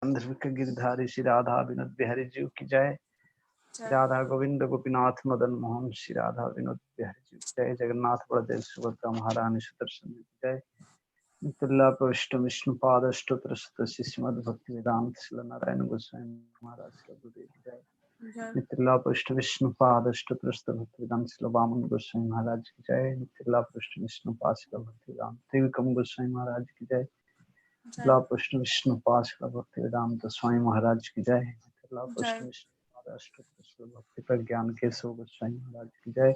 गिरधारी श्री राधा विनोद बिहारी जी की जय। राधा गोविंद गोपीनाथ मदन मोहन श्री राधा विनोद बिहारी जी की जय। जगन्नाथ बलदेव सुभद्रा महारानी सुदर्शन जी की जय। नित्य प्रविष्ट विष्णु पाद अष्टोत्तर श्रीमद् भक्ति वेदांत श्री नारायण गोस्वामी महाराज श्री गुरुदेव की जय। नित्य प्रविष्ट विष्णु पाद अष्टोत्तर भक्ति वेदांत श्री वामन गोस्वामी महाराज की जय। नित्य प्रविष्ट विष्णु पाद श्री भक्ति वेदांत त्रिविक्रम गोस्वामी महाराज की जय। कृष्ण विष्णु पाश भक्ति वेदांत स्वामी महाराज की जय। कृष्ण विष्णु भक्ति प्रज्ञान केशव गोस्वामी महाराज की जय।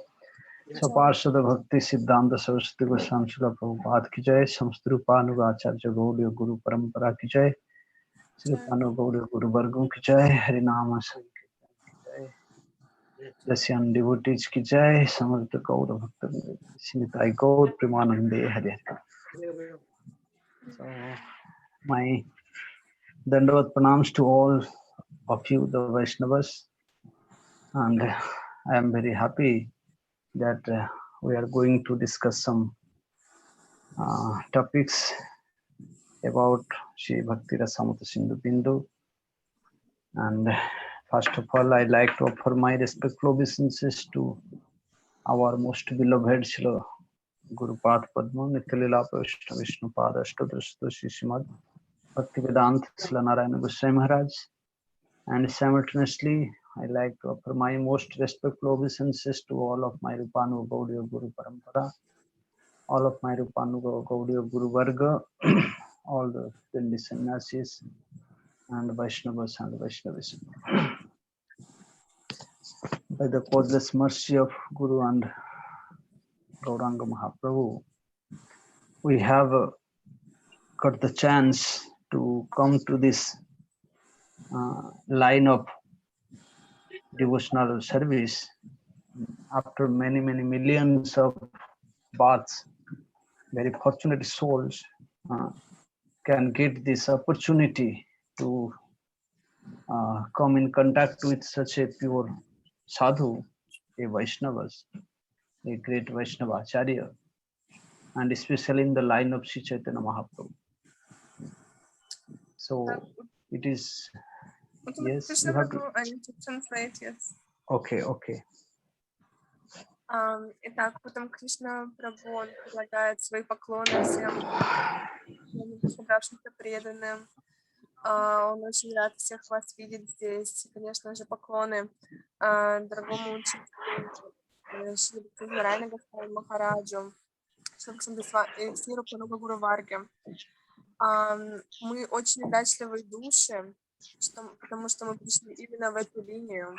सपार्षद भक्ति सिद्धांत सरस्वती गोस्वामी श्रील प्रभुपाद की जय। समस्त रूपानुगाचार्य गौड़ीय गुरु परंपरा की जय। श्री गौड़ीय गुरु वर्गों की जय। हरिनाम संकीर्तन की जय। दस्यान डिवोटीज की जय। समस्त गौड़ भक्त निताई गौर प्रेमानंदे Hare Hare. My Dandavat pranams to all of you, the Vaishnavas, and I am very happy that we are going to discuss some topics about Shri Bhakti-rasamrita-sindhu-bindu. And first of all, I like to offer my respectful obeisances to our most beloved Srila Guru Padma Nitya Vishnu Pada Ashtadrishta Shrimad Bhakti-vedanta Srila Narayana Goswami Maharaj. And simultaneously, I like to offer my most respectful obeisances to all of my Rupanu Gaudiya Guru Parampara, all of my Rupanu Gaudiya Guru Varga, all the Dindi Sannyasis and Vaishnavas and Vaishnavis. By the causeless mercy of Guru and Gauranga Mahaprabhu, we have got the chance to come to this line of devotional service after many millions of births. Very fortunate souls can get this opportunity to come in contact with such a pure sadhu, a Vaishnavas, a great Vaishnava Acharya, and especially in the line of Sri Chaitanya Mahaprabhu. So it is. Yes, you have to. I need to translate, yes. Okay. Итак, потом Кришна Прабху, он предлагает свои поклоны всем собравшимся преданным. Он очень рад всех вас видеть здесь. Конечно же, поклоны дорогому учителю Шри Нарайана Госвами Махараджу, и всей Рупануга Гуру Варге. Мы очень удачливые души, потому что мы пришли именно в эту линию.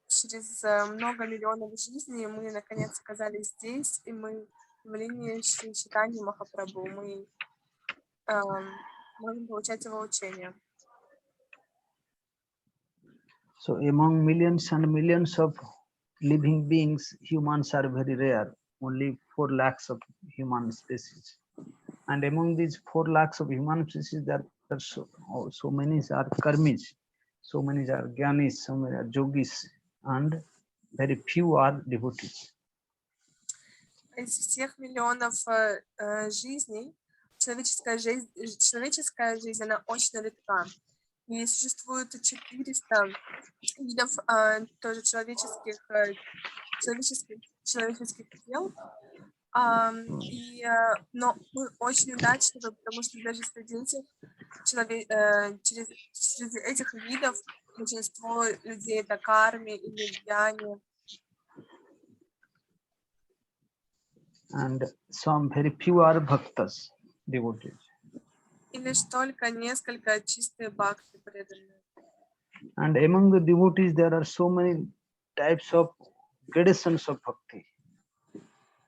Через много миллионов жизней мы наконец оказались здесь, и мы в линии Шри Чайтаньи Махапрабху. Мы можем получать его учение. So among millions and millions of living beings, humans are very rare. Only 4 lakhs of human species. And among these 4 lakhs of human species, there are so many are karmis, so many are gyanis, so many are yogis, and very few are devotees. Из всех миллионов жизней человеческая жизнь, она очень редка. И существует 400 видов тоже человеческих тел. Но мы очень удачливы, потому что даже среди этих видов большинство людей это карми или гьяни. And some very few are bhaktas, devotees. И лишь только несколько чистые бхакти преданные. And among the devotees, there are so many types of gradations of bhakti.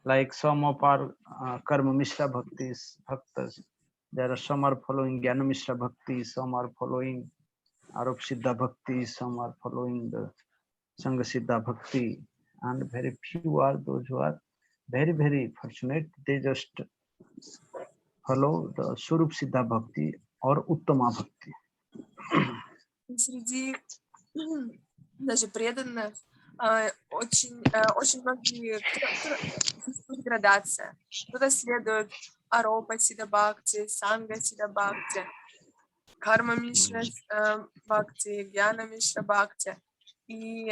Like some of our karma mishra bhaktis, bhaktas. There are some are following Jnana Mishra Bhakti, some are following Arup Siddha Bhakti, some are following the Sangha Siddha Bhakti, and very few are those who are very fortunate. They just follow the Surup Siddha Bhakti or Uttama Bhakti. Среди даже преданных очень многие градация. Кто-то следует Аропа Сидха Бхакти, Санга Сидха Бхакти, Карма Мишра Бхакти, Гьяна Мишра Бхакти. И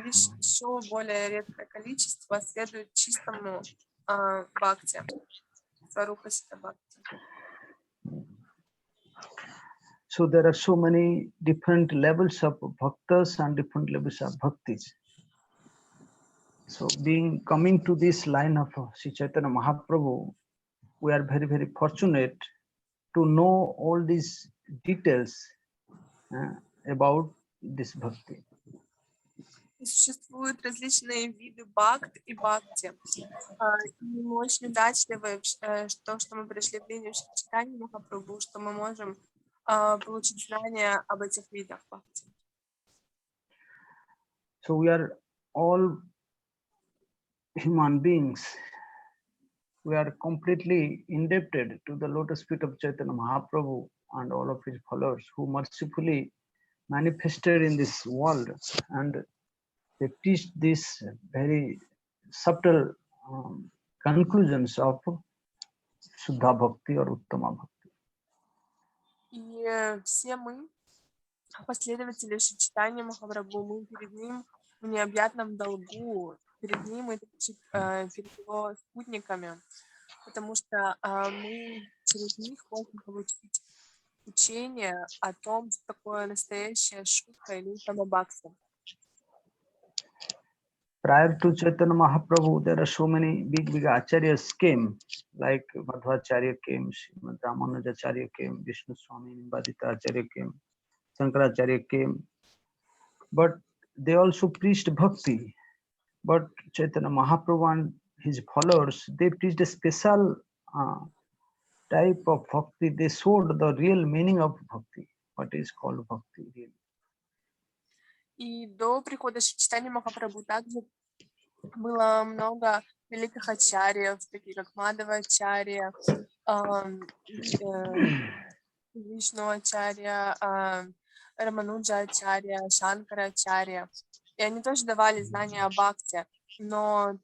лишь еще более редкое количество следует чистому Бхакти, Сварупа Сита Бхакти. So there are so many different levels of bhaktas and different levels of bhaktis. So coming to this line of Sri Chaitanya Mahaprabhu, we are very, very fortunate to know all these details about this bhakti. И существуют различные виды бхакт и бхакти. И мы очень удачливы, что мы пришли в линию Шри Чайтаньи Махапрабху, что мы можем получить знания об этих видах бхакти. So we are all human beings. We are completely indebted to the lotus feet of Chaitanya Mahaprabhu and all of his followers who mercifully manifested in this world, and they teach these very subtle conclusions of Shuddha Bhakti or Uttama Bhakti. И все мы, последователи Шри Чайтаньи Махапрабху, мы перед ним в необъятном долгу, перед ним и перед его спутниками, потому что мы через них можем получить учение о том, что такое настоящая шутка или Уттама Бхакти. Prior to Chaitanya Mahaprabhu, there are so many big acharyas came, like Madhvacharya came, Srimad Ramanujacharya came, Vishnu Swami Nimbadita Acharya came, Shankaracharya came. But they also preached bhakti. But Chaitanya Mahaprabhu and his followers, they preached a special type of bhakti. They showed the real meaning of bhakti, what is called bhakti really. И до прихода Шри Чайтаньи Махапрабху также было много великих ачарьев, такие как Мадхва-ачарья, Вишну-ачарья, Рамануджа-ачарья, Шанкара-ачарья. И они тоже давали знания о бхакти. Но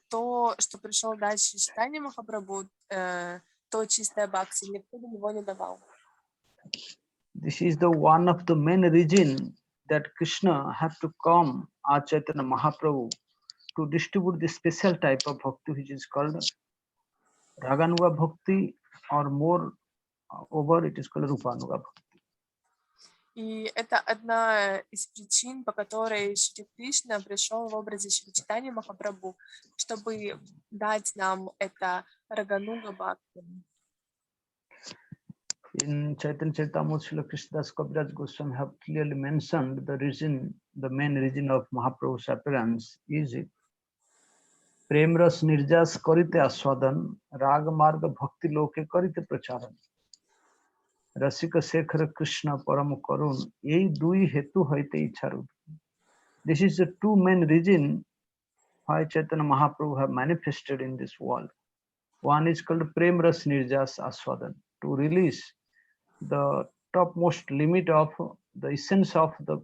то, что пришел дальше Шри Чайтаньи Махапрабху, то чистое бхакти, никто до него не давал. This is the one of the main reason that Krishna had to come as Chaitanya Mahaprabhu to distribute this special type of bhakti which is called Raganuga Bhakti, or more over it is called Rupanuga Bhakti. И это одна из причин, по которой Шри Кришна пришел в образе Шри Чайтаньи Махапрабху, чтобы дать нам это Рагануга Бхакти. In Chaitanya Charitamrita, Srila Krishnadas Kaviraj Goswami have clearly mentioned the main reason of Mahaprabhu's appearance is Premras Nirjas Karite Aswadan, Raga Marga Bhakti Loke Karite Pracharan. Rasika Shekhara Krishna Param Karun, Ei Dui Hetu Haite Icharu. This is the two main reason why Chaitanya Mahaprabhu have manifested in this world. One is called Premras Nirjas Aswadan, to release the topmost limit of the essence of the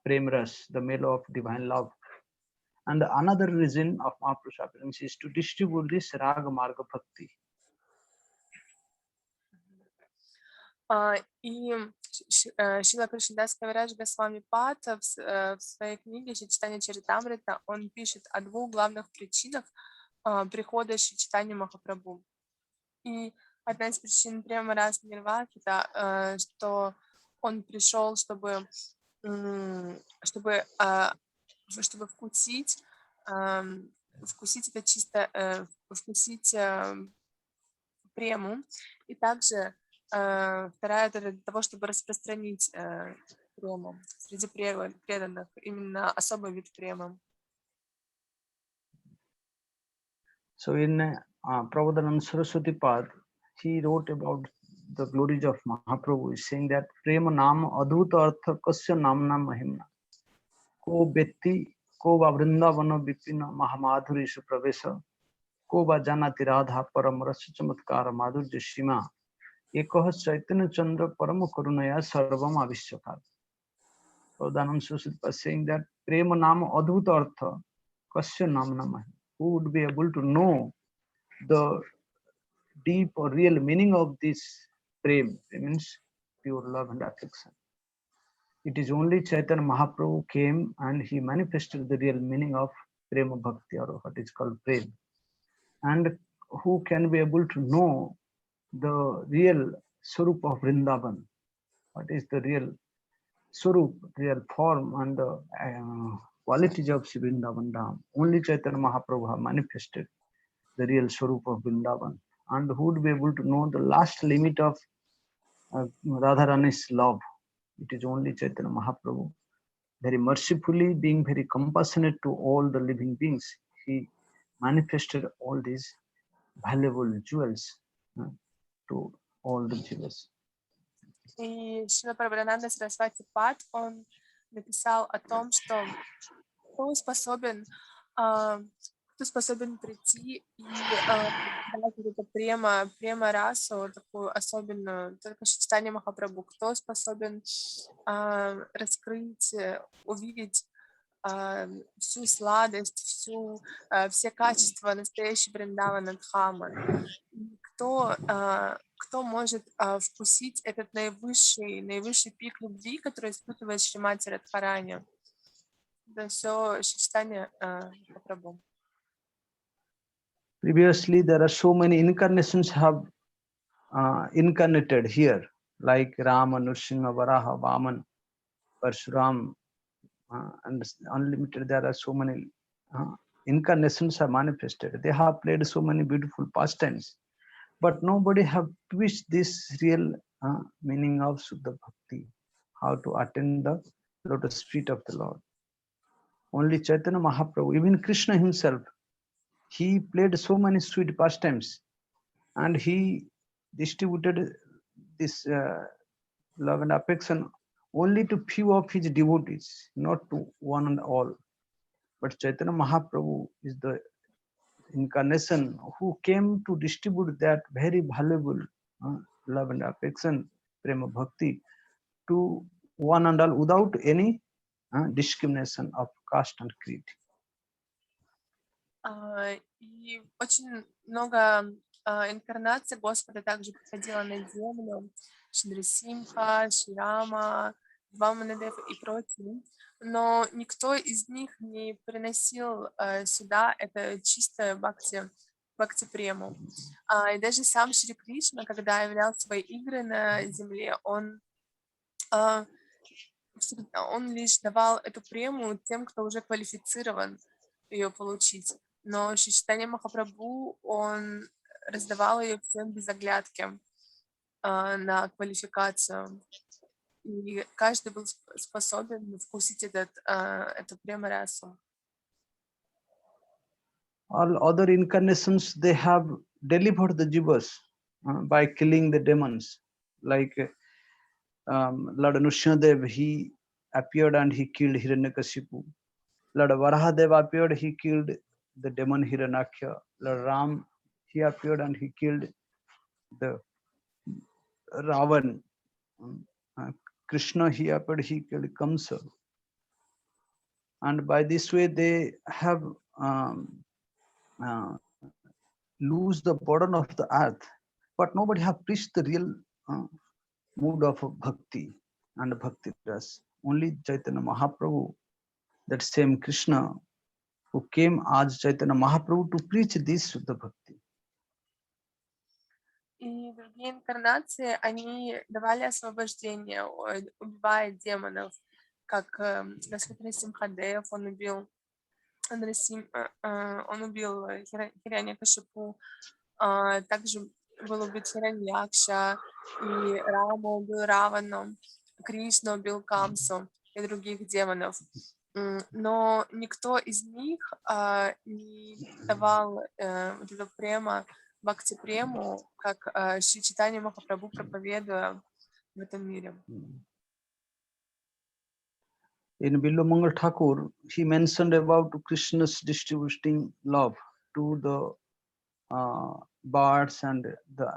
Premras, the mellow of divine love. And another reason of Mahaprabhu's appearance is to distribute this Raga Marga Bhakti. И Шрила Кришнадас Кавирадж Госвами Пад в своей книге Шри Чайтанья Чаритамрита он пишет о двух главных причинах прихода Шри Чайтаньи Махапрабху. И одна из причин Према Рас Нирвас это что он пришел, чтобы вкусить это чисто, вкусить прему, и также вторая это для того, чтобы распространить прему среди преданных, именно особый вид премы. So in Prabhupada Saraswati Pad, he wrote about the glories of Mahaprabhu, saying that Prema Nam Adhuta Artha Kasya Namna Mahimna Ko Betti Ko Va Vrindavana Vipina Mahamadhuri Supravesa Ko Va Janati Radha Param Rasa Chamatkara Madhurya Shima Ekah Chaitanya Chandra Param Karunaya Sarvam Avishakar. Prabhupada Saraswati Pad saying that Prema Nam Adhuta Artha Kasya Namna Mahimna. Who would be able to know the deep or real meaning of this prem? It means pure love and affection. It is only Chaitanya Mahaprabhu came and he manifested the real meaning of Prema Bhakti, or what is called Prem. And who can be able to know the real Swarup of Vrindavan? What is the real Swarup, real form and the qualities of Sri Vrindavan Dham? Only Chaitanya Mahaprabhu have manifested the real Swarup of Vrindavan. And who would be able to know the last limit of Radharani's love? It is only Chaitanya Mahaprabhu. Very mercifully, being very compassionate to all the living beings, he manifested all these valuable jewels to all the jewels. И Шрила Прабхупада Сарасвати Пад, он написал о том, что кто способен прийти и дать эту према расу, такую особенную, только читание Махапрабху, кто способен раскрыть, увидеть всю сладость, все качества настоящей Вриндавана Дхамы. Кто может вкусить этот наивысший пик любви, который испытывает Шримати Радхарани. Это все читание Махапрабху. Previously, there are so many incarnations have incarnated here, like Rama, Nrsimha, Varaha, Vaman, Parshuram, and unlimited. There are so many incarnations have manifested. They have played so many beautiful pastimes, but nobody have twisted this real meaning of Suddha Bhakti, how to attain the lotus feet of the Lord. Only Chaitanya Mahaprabhu, even Krishna himself, he played so many sweet pastimes, and he distributed this love and affection only to few of his devotees, not to one and all. But Chaitanya Mahaprabhu is the incarnation who came to distribute that very valuable love and affection, prema bhakti, to one and all without any discrimination of caste and creed. И очень много инкарнаций Господа также приходило на землю, Шри-Нрисимха, Шри-Рама, Ваманадев и прочие, но никто из них не приносил сюда это чистое бхакти-прему. И даже сам Шри Кришна, когда являл свои игры на земле, он лишь давал эту прему тем, кто уже квалифицирован ее получить. Но Чайтанья Махапрабху, он раздавал ее всем без оглядки на квалификацию. И каждый был способен вкусить эту прему расу. All other incarnations, they have delivered the jivas by killing the demons. Like Lord Nrsimhadev, he appeared and he killed Hiranyakashipu. Lord Varahadev appeared, he killed the demon Hiranyaksha. Lord Ram, he appeared and he killed the Ravan. Krishna, he appeared, he killed Kamsa. And by this way, they have lose the burden of the earth, but nobody have preached the real mood of bhakti and bhakti ras. Only Chaitanya Mahaprabhu, that same Krishna, who came as Chaitanya Mahaprabhu to preach this Suddha Bhakti. И другие инкарнации, они давали освобождение, убивая демонов, как Господь Нрисимхадев, он убил Хираньякашипу, также был убит Хираньякша, и Рама убил Равану, Кришна убил Камсу и других демонов. Но никто из них не давал вот эту прему, бхакти-прему, как Шри Чайтанья Махапрабху проповедуя в этом мире. In Bilomangal Thakur, he mentioned about Krishna's distributing love to the birds and the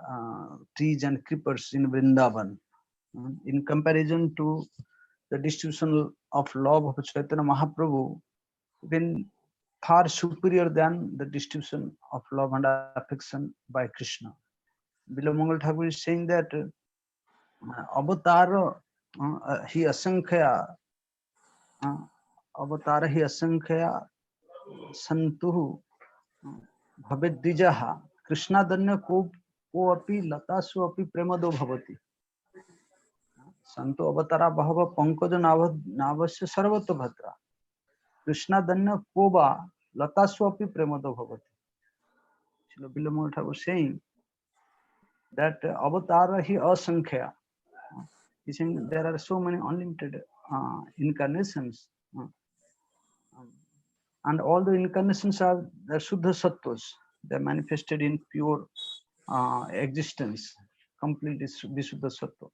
trees and creepers in Vrindavan. In comparison to the distribution of love of Chaitanya Mahaprabhu, been far superior than the distribution of love and affection by Krishna. Bilomangal Thakur is saying that Avatara hi asankhya avatara hi asankhya santuhu bhaveddijaha Krishna danya ko api latasu api premado bhavati santo avatara bhava pankaja navasya sarvata bhadra Krishna danya ko ba latasu api premado bhavati. Srila Bilamata was saying that avatara hi asankhya. He's saying there are so many unlimited incarnations, and all the incarnations are the Shuddha Sattvas. They're manifested in pure existence, completely Visuddha Sattva.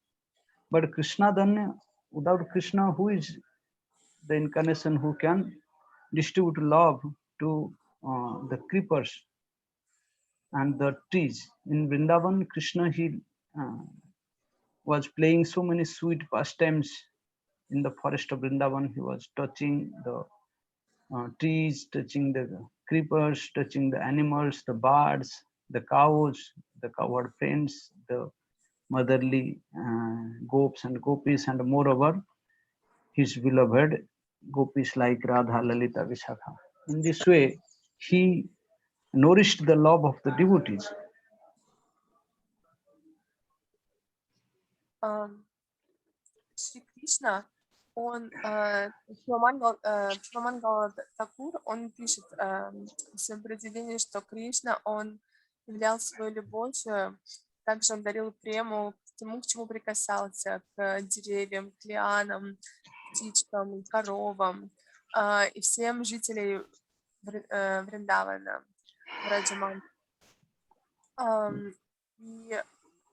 But Krishna Danya, without Krishna, who is the incarnation who can distribute love to the creepers and the trees? In Vrindavan, Krishna, he was playing so many sweet pastimes in the forest of Vrindavan. He was touching the trees, touching the creepers, touching the animals, the birds, the cows, the cowherd friends, the motherly gopis and gopis, and moreover, his beloved gopis like Radha, Lalita, Vishakha. In this way, he nourished the love of the devotees. Шри Кришна, он, Шриман Такур, он пишет в своем произведении, что Кришна, он являл свою любовь, также он дарил прему к чему прикасался, к деревьям, к лианам, птичкам, коровам и всем жителям Вриндавана, Раджаман.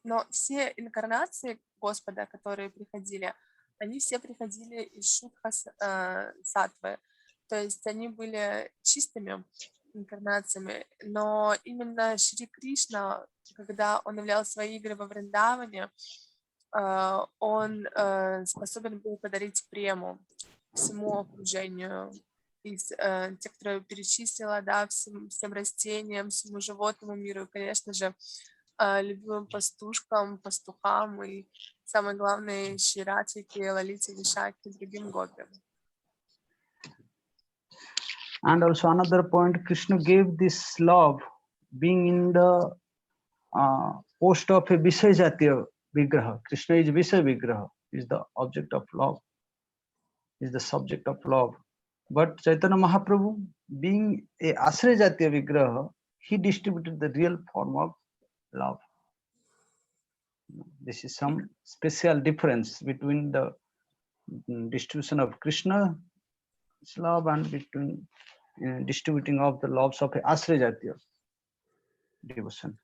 Но все инкарнации Господа, которые приходили, они все приходили из Шудха Саттвы, то есть они были чистыми инкарнациями, но именно Шри Кришна, когда он являл свои игры во Вриндаване, он способен был подарить прему всему окружению, из тех, которые я перечислила, да, всем растениям, всему животному миру, и, конечно же, любимым пастушкам, пастухам и, самое главное, Ширатике, Лалите, Вишаке, другим гопи. And also another point, Krishna gave this love being in the post of a Visayajatiya Vigraha. Krishna is Visaya Vigraha, is the object of love, is the subject of love. But Chaitanya Mahaprabhu, being a Ashraya Jatiya Vigraha, he distributed the real form of love. This is some special difference between the distribution of Krishna's love and between distributing of the loves of Ashraya Jatiya devotion.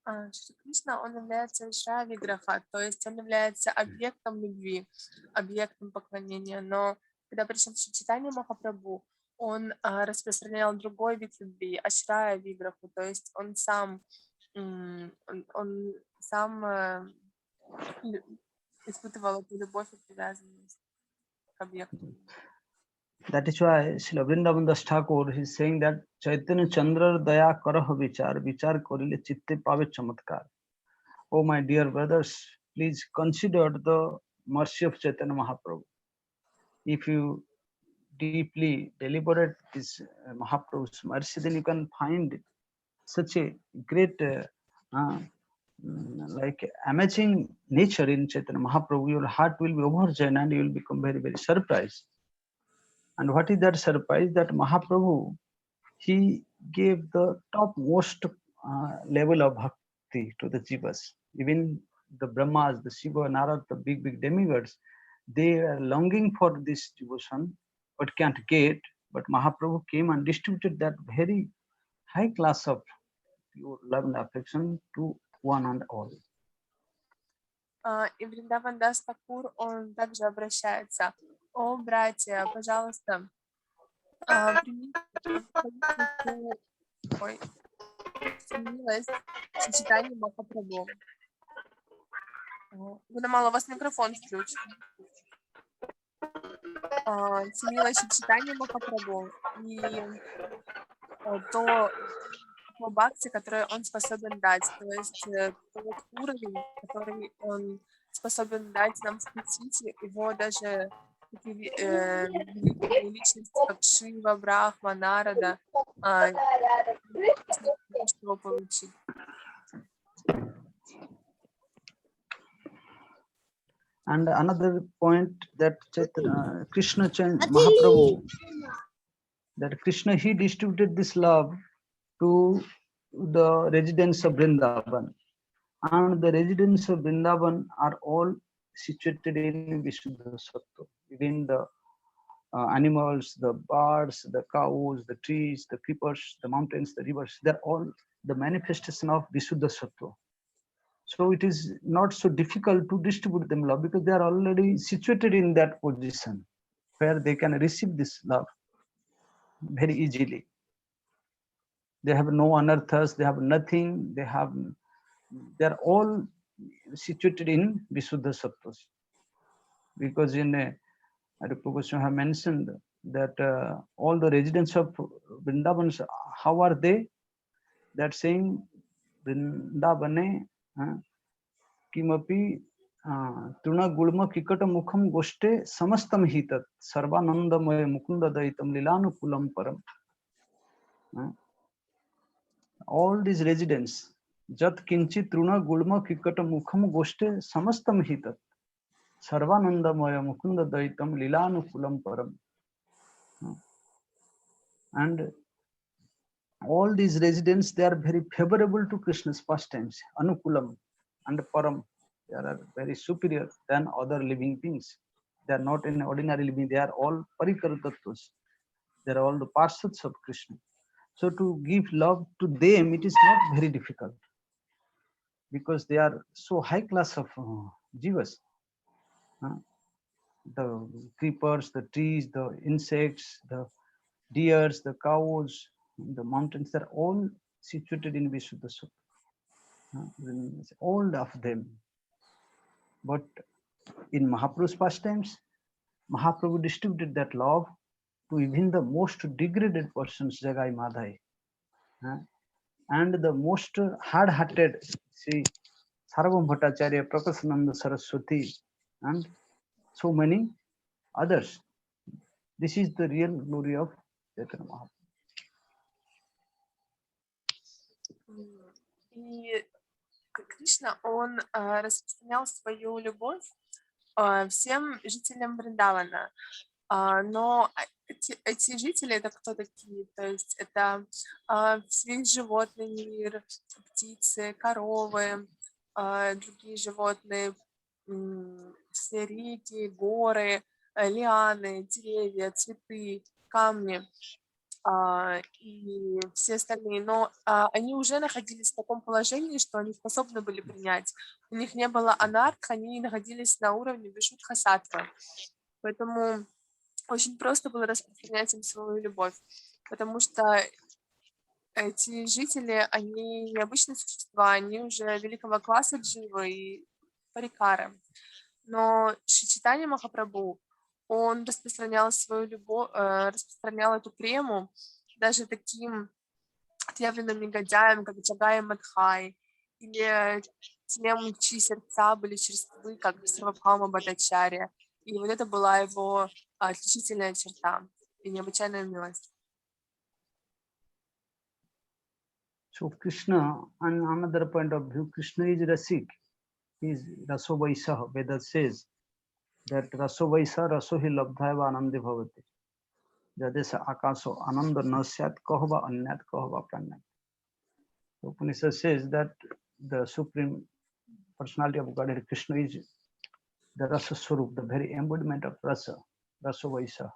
Шри Кришна, он является Вишая Виграха, то есть он является объектом любви, объектом поклонения, но когда пришел Шри Чайтанья Махапрабху, он распространял другой вид любви, Ашрая Виграху, то есть он сам испытывал эту любовь и привязанность к объекту. That is why Srila Vrindavan Das Thakur is saying that Chaitanya Chandra Daya Karah Vichar Korile Chitte Pave Chamatkar. Oh my dear brothers, please consider the mercy of Chaitanya Mahaprabhu. If you deeply deliberate this Mahaprabhu's mercy, then you can find such a great like amazing nature in Chaitanya Mahaprabhu. Your heart will be overjoyed and you will become very, very surprised. And what is that surprise? That Mahaprabhu, he gave the topmost level of bhakti to the jivas. Even the Brahmas, the Shiva, Narad, the big demigods, they are longing for this devotion, but can't get. But Mahaprabhu came and distributed that very high class of pure love and affection to one and all. И Вриндаван Дас Такур, он также обращается: о, братья, пожалуйста, примите милость сочетания Махапрабху. Гунамала, у вас микрофон включен. Милость сочетания Махапрабху и то бхакти, которое он способен дать, то есть тот уровень, который он способен дать нам вкусить его даже такие великие личности, как Шива, Брахма, Нарада, что получить. And another point that Krishna Mahaprabhu, that Krishna, he distributed this love to the residents of Vrindavan, and the residents of Vrindavan are all situated in Vishuddha Sattva. Even the animals, the birds, the cows, the trees, the creepers, the mountains, the rivers, they're all the manifestation of Vishuddha Sattva. So it is not so difficult to distribute them love because they are already situated in that position where they can receive this love very easily. They have no unearthers, they have nothing, they are all situated in Vishuddha Sattvas. Because in Prabhu have mentioned that all the residents of Vrindavan, how are they? That saying Vrindavane Kimapi Tuna Gulma Kikata Mukham Goshte Samastam Hitat Sarvanandamaya Mukunda Daitam Lilanukulam Param. All these residents, Jat Kinchi Truna Gulma Kikata Mukham Goshte Samastam Hitat Sarvanandamaya Mukunda Daitam Lilanukulam Param. And all these residents, they are very favorable to Krishna's pastimes, Anukulam and Param. They are very superior than other living beings. They are not in ordinary living, they are all Parikaratatvas. They are all the parshats of Krishna. So to give love to them, it is not very difficult because they are so high class of jivas. The creepers, the trees, the insects, the deers, the cows, the mountains, they're all situated in Vishuddha Sattva. All of them. But in Mahaprabhu's pastimes, Mahaprabhu distributed that love to even the most degraded persons, Jagai Madhai. And the most hard-hearted, see, Sarvam Bhattacharya, Prakasananda Saraswati, and so many others. This is the real glory of Chaitanya Mahaprabhu. И Кришна, он распространял свою любовь всем жителям Вриндавана. Но эти жители, это кто такие? То есть это весь животный мир, птицы, коровы, другие животные, все реки, горы, лианы, деревья, цветы, камни и все остальные. Но они уже находились в таком положении, что они способны были принять. У них не было анарх, они находились на уровне вишудха-саттва. Поэтому очень просто было распространять им свою любовь, потому что эти жители, они необычные существа, они уже великого класса дживы и парикары. Но Шри Чайтанья Махапрабху, он распространял свою любовь, распространял эту прему даже таким отъявленным негодяям, как Джагай Мадхай, или тем, чьи сердца были черствы, как Сарвабхаума Бхаттачарья. И вот это была его отличительная черта и необычайная милость. So Krishna, on another point of view, Krishna is Rasik. He is Rasovaisa. Veda says that Rasovaisa Rasohi Labdhaiva Anandi Bhavati. Jadesa Akaso Ananda Nasyat Kahava Anyat Kahava Pranyat. The Upanishad says that the Supreme Personality of Godhead Krishna is the Rasa Swarup, the very embodiment of Rasa, Rasovaisa.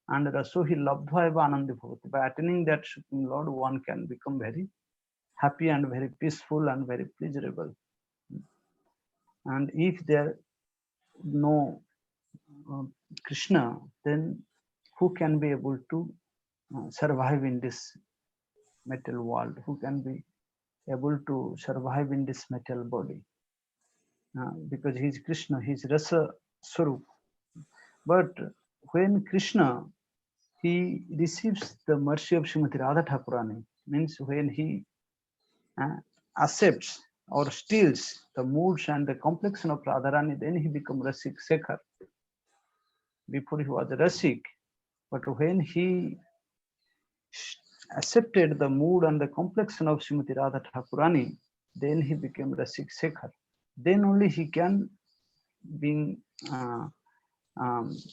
And Rasohi Labdhaiva Anandi Bhavati. By attaining that Supreme Lord, one can become very happy and very peaceful and very pleasurable. And if there no Krishna, then who can be able to survive in this material world? Who can be able to survive in this material body? Because he is Krishna, he is Rasa Swarup. But when Krishna, he receives the mercy of Srimati Radha Thakurani, means when he accepts or steals the moods and the complexion of Radharani, then he becomes Rasik Sekhar. Before he was a Rasik, but when he accepted the mood and the complexion of Srimati Radha Thakurani, then he became Rasik Sekhar. Then only he can be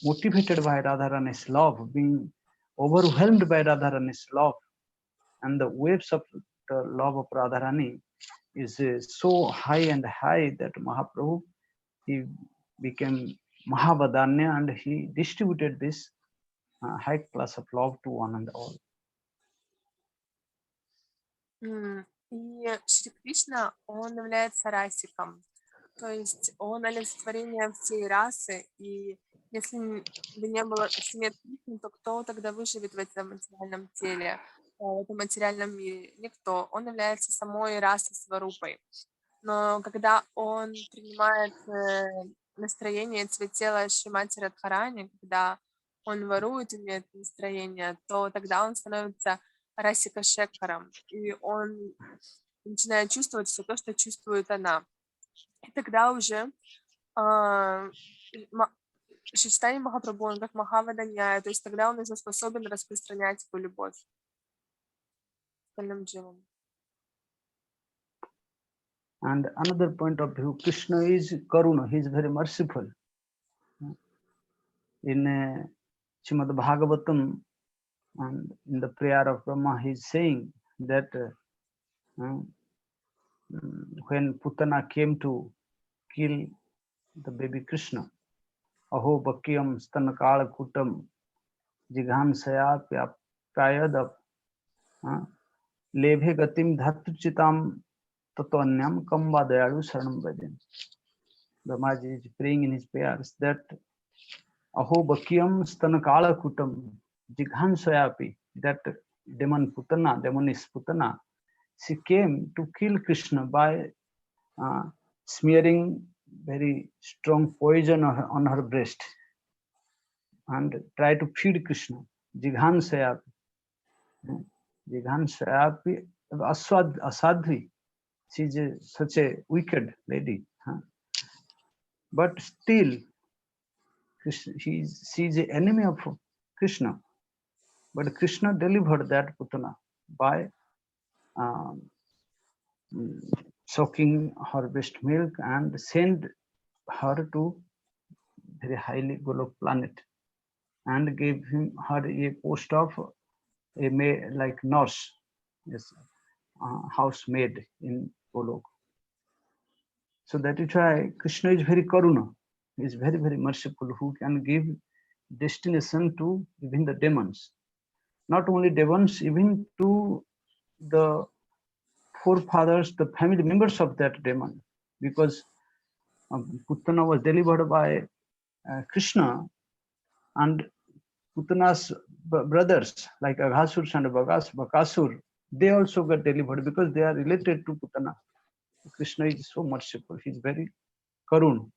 motivated by Radharani's love, being overwhelmed by Radharani's love, and the waves of the love of Radharani is so high and high that Mahaprabhu, he became Mahavadanya, and he distributed this high class of love to one and all. И Шри Кришна, он является расиком, то есть он олицетворение всей расы, и если бы не было, если нет Кришны, то кто тогда выживет в этом материальном теле, в этом материальном мире? Никто. Он является самой расой Сварупой. Но когда он принимает настроение, цвет тела Шримати Радхарани, когда он ворует у нее это настроение, то тогда он становится Расика Шекхаром, и он начинает чувствовать все то, что чувствует она. И тогда уже Шичтани Махапрабху, он как Махаваданья, то есть тогда он уже способен распространять эту любовь остальным дживам. And another point of view, Krishna is Karuna, he is very merciful. In Srimad Bhagavatam, and in the prayer of Brahma, he is saying that when Putana came to kill the baby Krishna, Aho Bhakyam Stanakala Kutam Jighansaya Prayadap Lebhe Gatim Dhatuchitam Tatonyam Kamba Dayalu Saranam Bhajan. Brahmaji is praying in his prayers that Aho Bhakyam Stanakala Kutam Jighansayapi, that demon Putana, demoness Putana, she came to kill Krishna by smearing very strong poison on her breast and try to feed Krishna. Jighansayapi. Jighansayapi, Asadvi. She is such a wicked lady. But still, she is the enemy of Krishna. But Krishna delivered that Putana by soaking her breast milk and sent her to very highly Golok planet and gave her a post of a like nurse, yes, housemaid in Golok. So that is why Krishna is very Karuna. He is very, very merciful, who can give destination to even the demons. Not only demons, even to the forefathers, the family members of that demon, because Putana was delivered by Krishna, and Putana's brothers like Aghasur and Bakasur, they also got delivered because they are related to Putana. Krishna is so merciful, he is very Karun.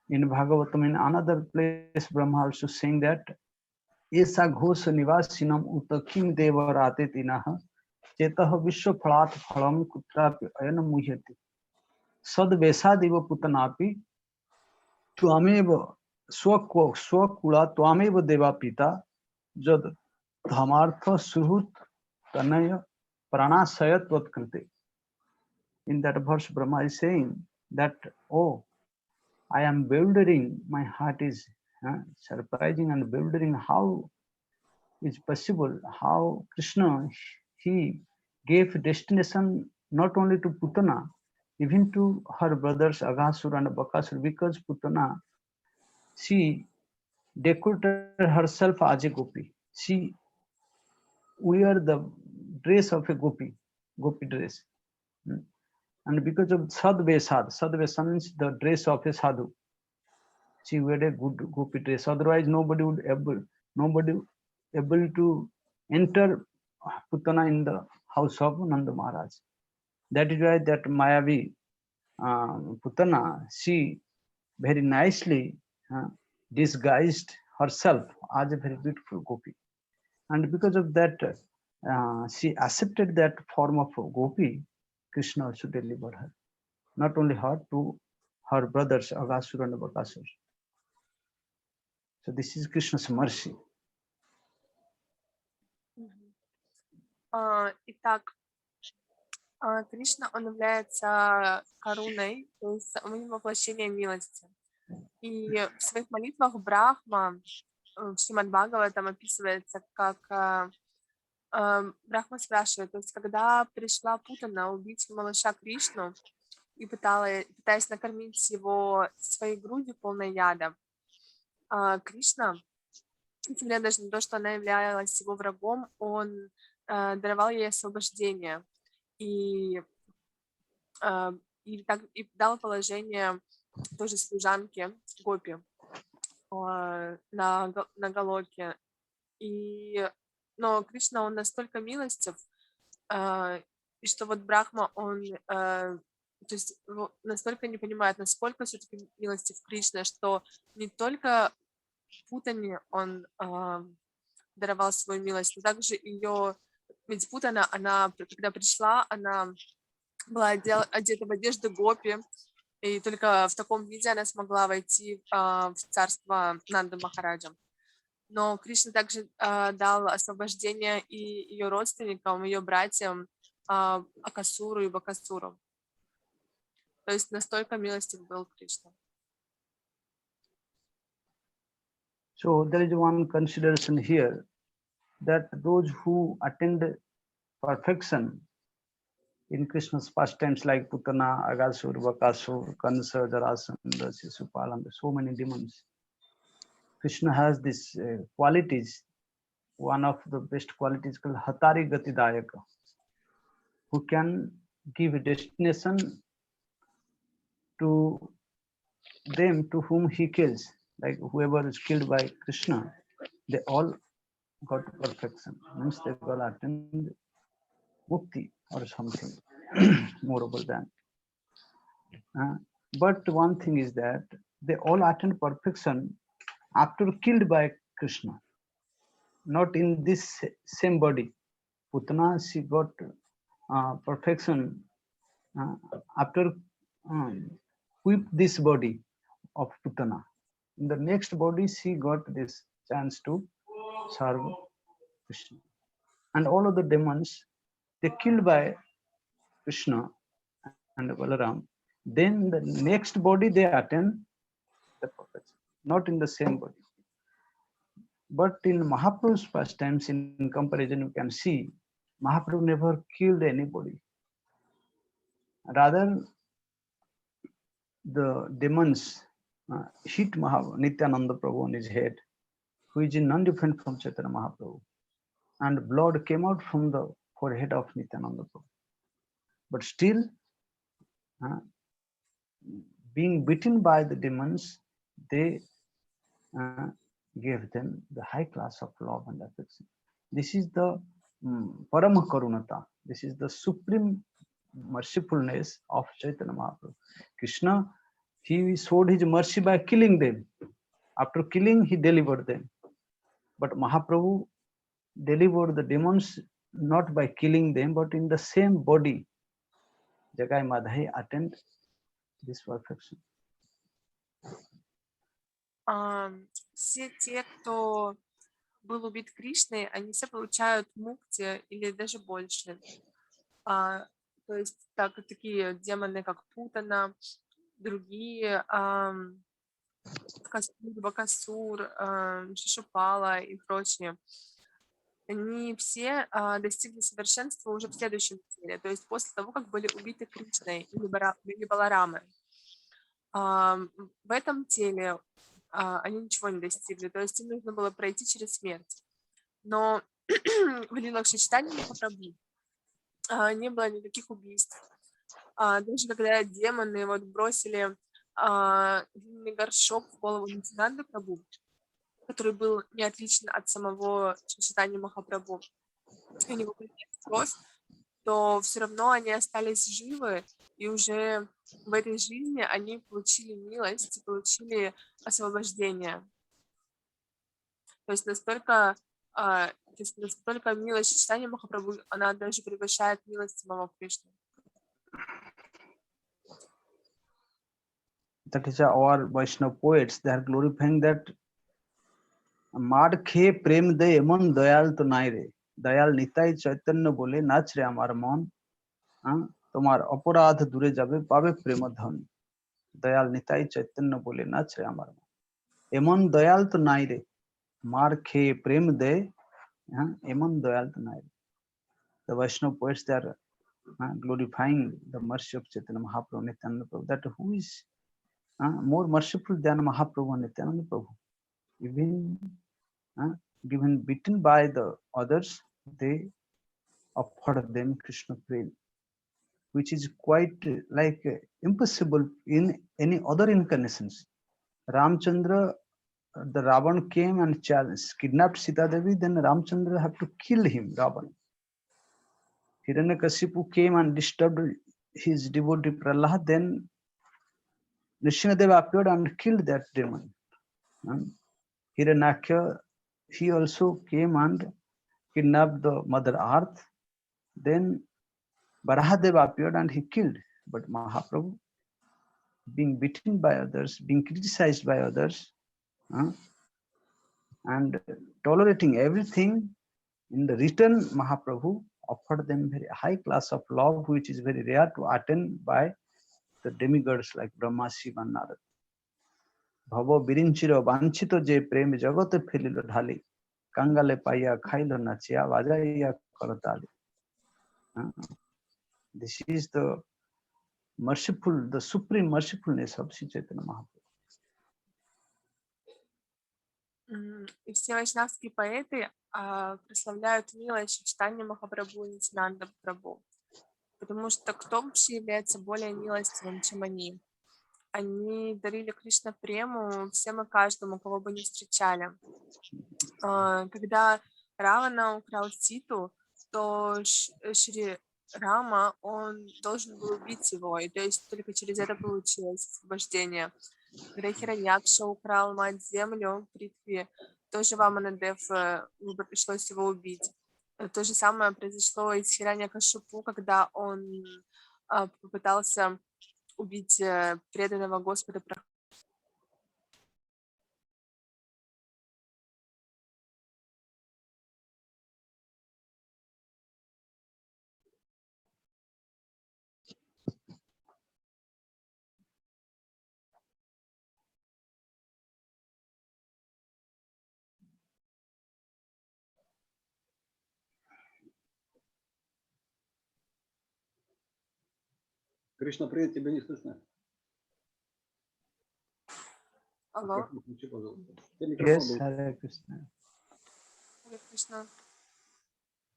In Bhagavatam, in another place, Brahma also saying that Esa Ghosa Nivasinam Utakim Deva Ratetinaha Chetaha Vishwa Phalat Phalam Kutrapi Ayana Muhyati Sad Vesadeva Putanapi Tuameva Swakula Tuameva Deva Pita Jad Dhamartha Suhut Tanaya Pranasayat Vatkrite. In that verse, Brahma is saying that, oh, I am bewildering, my heart is surprising and bewildering. How is possible? How Krishna, he gave destination not only to Putana, even to her brothers Aghasur and Bakasur, because Putana, she decorated herself as a gopi. She wear the dress of a gopi dress. And because of Sadvesad means the dress of a sadhu. She wear a good gopi dress. Otherwise, nobody would able to enter Putana in the house of Nanda Maharaj. That is why that Mayavi Putana, she very nicely disguised herself as a very beautiful gopi. And because of that, she accepted that form of gopi. Krishna also delivered her. Not only her, to her brothers Aghasura and Bakasura. So this is Krishna's mercy. Итак, Кришна, он является коруной, то есть воплощением милости. И в своих молитвах Брахма, в Шримад Бхагаватам описывается, как Брахма спрашивает, то есть когда пришла Путана убить малыша Кришну и пытаясь накормить его своей грудью полной яда, Кришна, несмотря даже на то, что она являлась его врагом, он даровал ей освобождение и дал положение тоже служанке Гопи на Галоке. Но Кришна, он настолько милостив, и что вот Брахма, он то есть настолько не понимает, насколько все-таки милостив Кришна, что не только Путане он даровал свою милость, но также ее, ведь Путана, она, когда пришла, она была одета в одежды Гопи, и только в таком виде она смогла войти в царство Нанды Махараджа. Но Кришна также дал освобождение и ее родственникам, ее братьям Акасуру и Бакасуру. То есть настолько милостив был Кришна. So there is one consideration here, that those who attend perfection in Krishna's pastimes like Putana, Aghasur, Bakasur, Kansa, Jarasandha, Shishupal, and so many demons, Krishna has these qualities. One of the best qualities called Hatari Gati Dayaka, who can give a destination to them to whom he kills. Like whoever is killed by Krishna, they all got perfection. Means they all attend mukti or something moreover than. But one thing is that they all attend perfection after killed by Krishna, not in this same body. Putana, she got perfection after whipped this body of Putana. In the next body, she got this chance to serve Krishna. And all of the demons, they killed by Krishna and Balaram. Then the next body, they attend the perfection, not in the same body. But in Mahaprabhu's pastimes, in comparison, you can see Mahaprabhu never killed anybody. Rather, the demons hit Nityananda Prabhu on his head, who is none different from Chaitanya Mahaprabhu. And blood came out from the forehead of Nityananda Prabhu. But still, being beaten by the demons, they gave them the high class of love and affection. This is the Parama Karunata. This is the supreme mercifulness of Chaitanya Mahaprabhu. Krishna, he showed his mercy by killing them. After killing, he delivered them. But Mahaprabhu delivered the demons not by killing them, but in the same body. Jagai Madhai attend this perfection. Все те, кто был убит Кришной, они все получают мукти или даже больше. То есть такие демоны, как Путана, другие, Бакасур, Шишупала и прочие, они все достигли совершенства уже в следующем теле, то есть после того, как были убиты Кришной или Баларамой. В этом теле они ничего не достигли, то есть им нужно было пройти через смерть. Но в лилах Чайтаньи Махапрабху не было никаких убийств. Даже когда демоны бросили длинный горшок в голову Нитянанды Прабху, который был не отличен от самого Чайтаньи Махапрабху, и у него была кровь, то все равно они остались живы, и уже в этой жизни они получили милость, получили освобождение. То есть настолько милость Чайтаньи Махапрабху, она даже превышает милость самого Кришны. that is our Vaishnava poets, they are glorifying that মার খেয়ে প্রেম দে এমন দয়াল তো নাই রে, দয়াল নিতাই চৈতন্য বলে নাচ রে আমার মন, তোমার অপরাধ দূরে যাবে পাবে প্রেম ধন, দয়াল নিতাই চৈতন্য বলে নাচ রে আমার মন, এমন দয়াল তো নাই রে, মার খেয়ে প্রেম দে, এমন দয়াল তো নাই রে. The Vaishnava poets, they are glorifying the mercy of Chaitanya Mahaprabhu Nityananda Prabhu, that who is more merciful than Mahaprabhu Nityananda Prabhu. Even given beaten by the others, they offered them Krishna prem, which is quite like impossible in any other incarnations. Ramchandra, the Ravan came and challenged, kidnapped Sita Devi, then Ramchandra had to kill him, Ravan. Hiranyakashipu came and disturbed his devotee Prahlad, then Nrsimhadeva appeared and killed that demon. Hiranyakya, he also came and kidnapped the Mother Earth. Then Varahadeva appeared and he killed. But Mahaprabhu, being beaten by others, being criticized by others, and tolerating everything, in the return Mahaprabhu offered them very high class of love, which is very rare to attain by the demigods like Brahma, Shiva and Narada. Bhavo birinchiro vanchito je prem jagote felilo dhali, kangale paiya khailo nachiya vajaiya karatali. This is the merciful, the supreme mercifulness of Sri Chaitanya Mahaprabhu. И все вайшнавские поэты прославляют милость читания Махапрабху и Нитьянанда Прабху, потому что кто вообще является более милостивым, чем они? Они дарили Кришна прему всем и каждому, кого бы ни встречали. Когда Равана украл Ситу, то Шри Рама, он должен был убить его, и то есть только через это получилось освобождение. Когда Хираньякша украл мать землю в Притхви, тоже Ваманадев пришлось его убить. То же самое произошло и с Хираньякашипу, когда он попытался убить преданного Господа Прабху. Кришна, привет, тебя не слышно. Алло. Yes, Hare Krishna. Hare Krishna.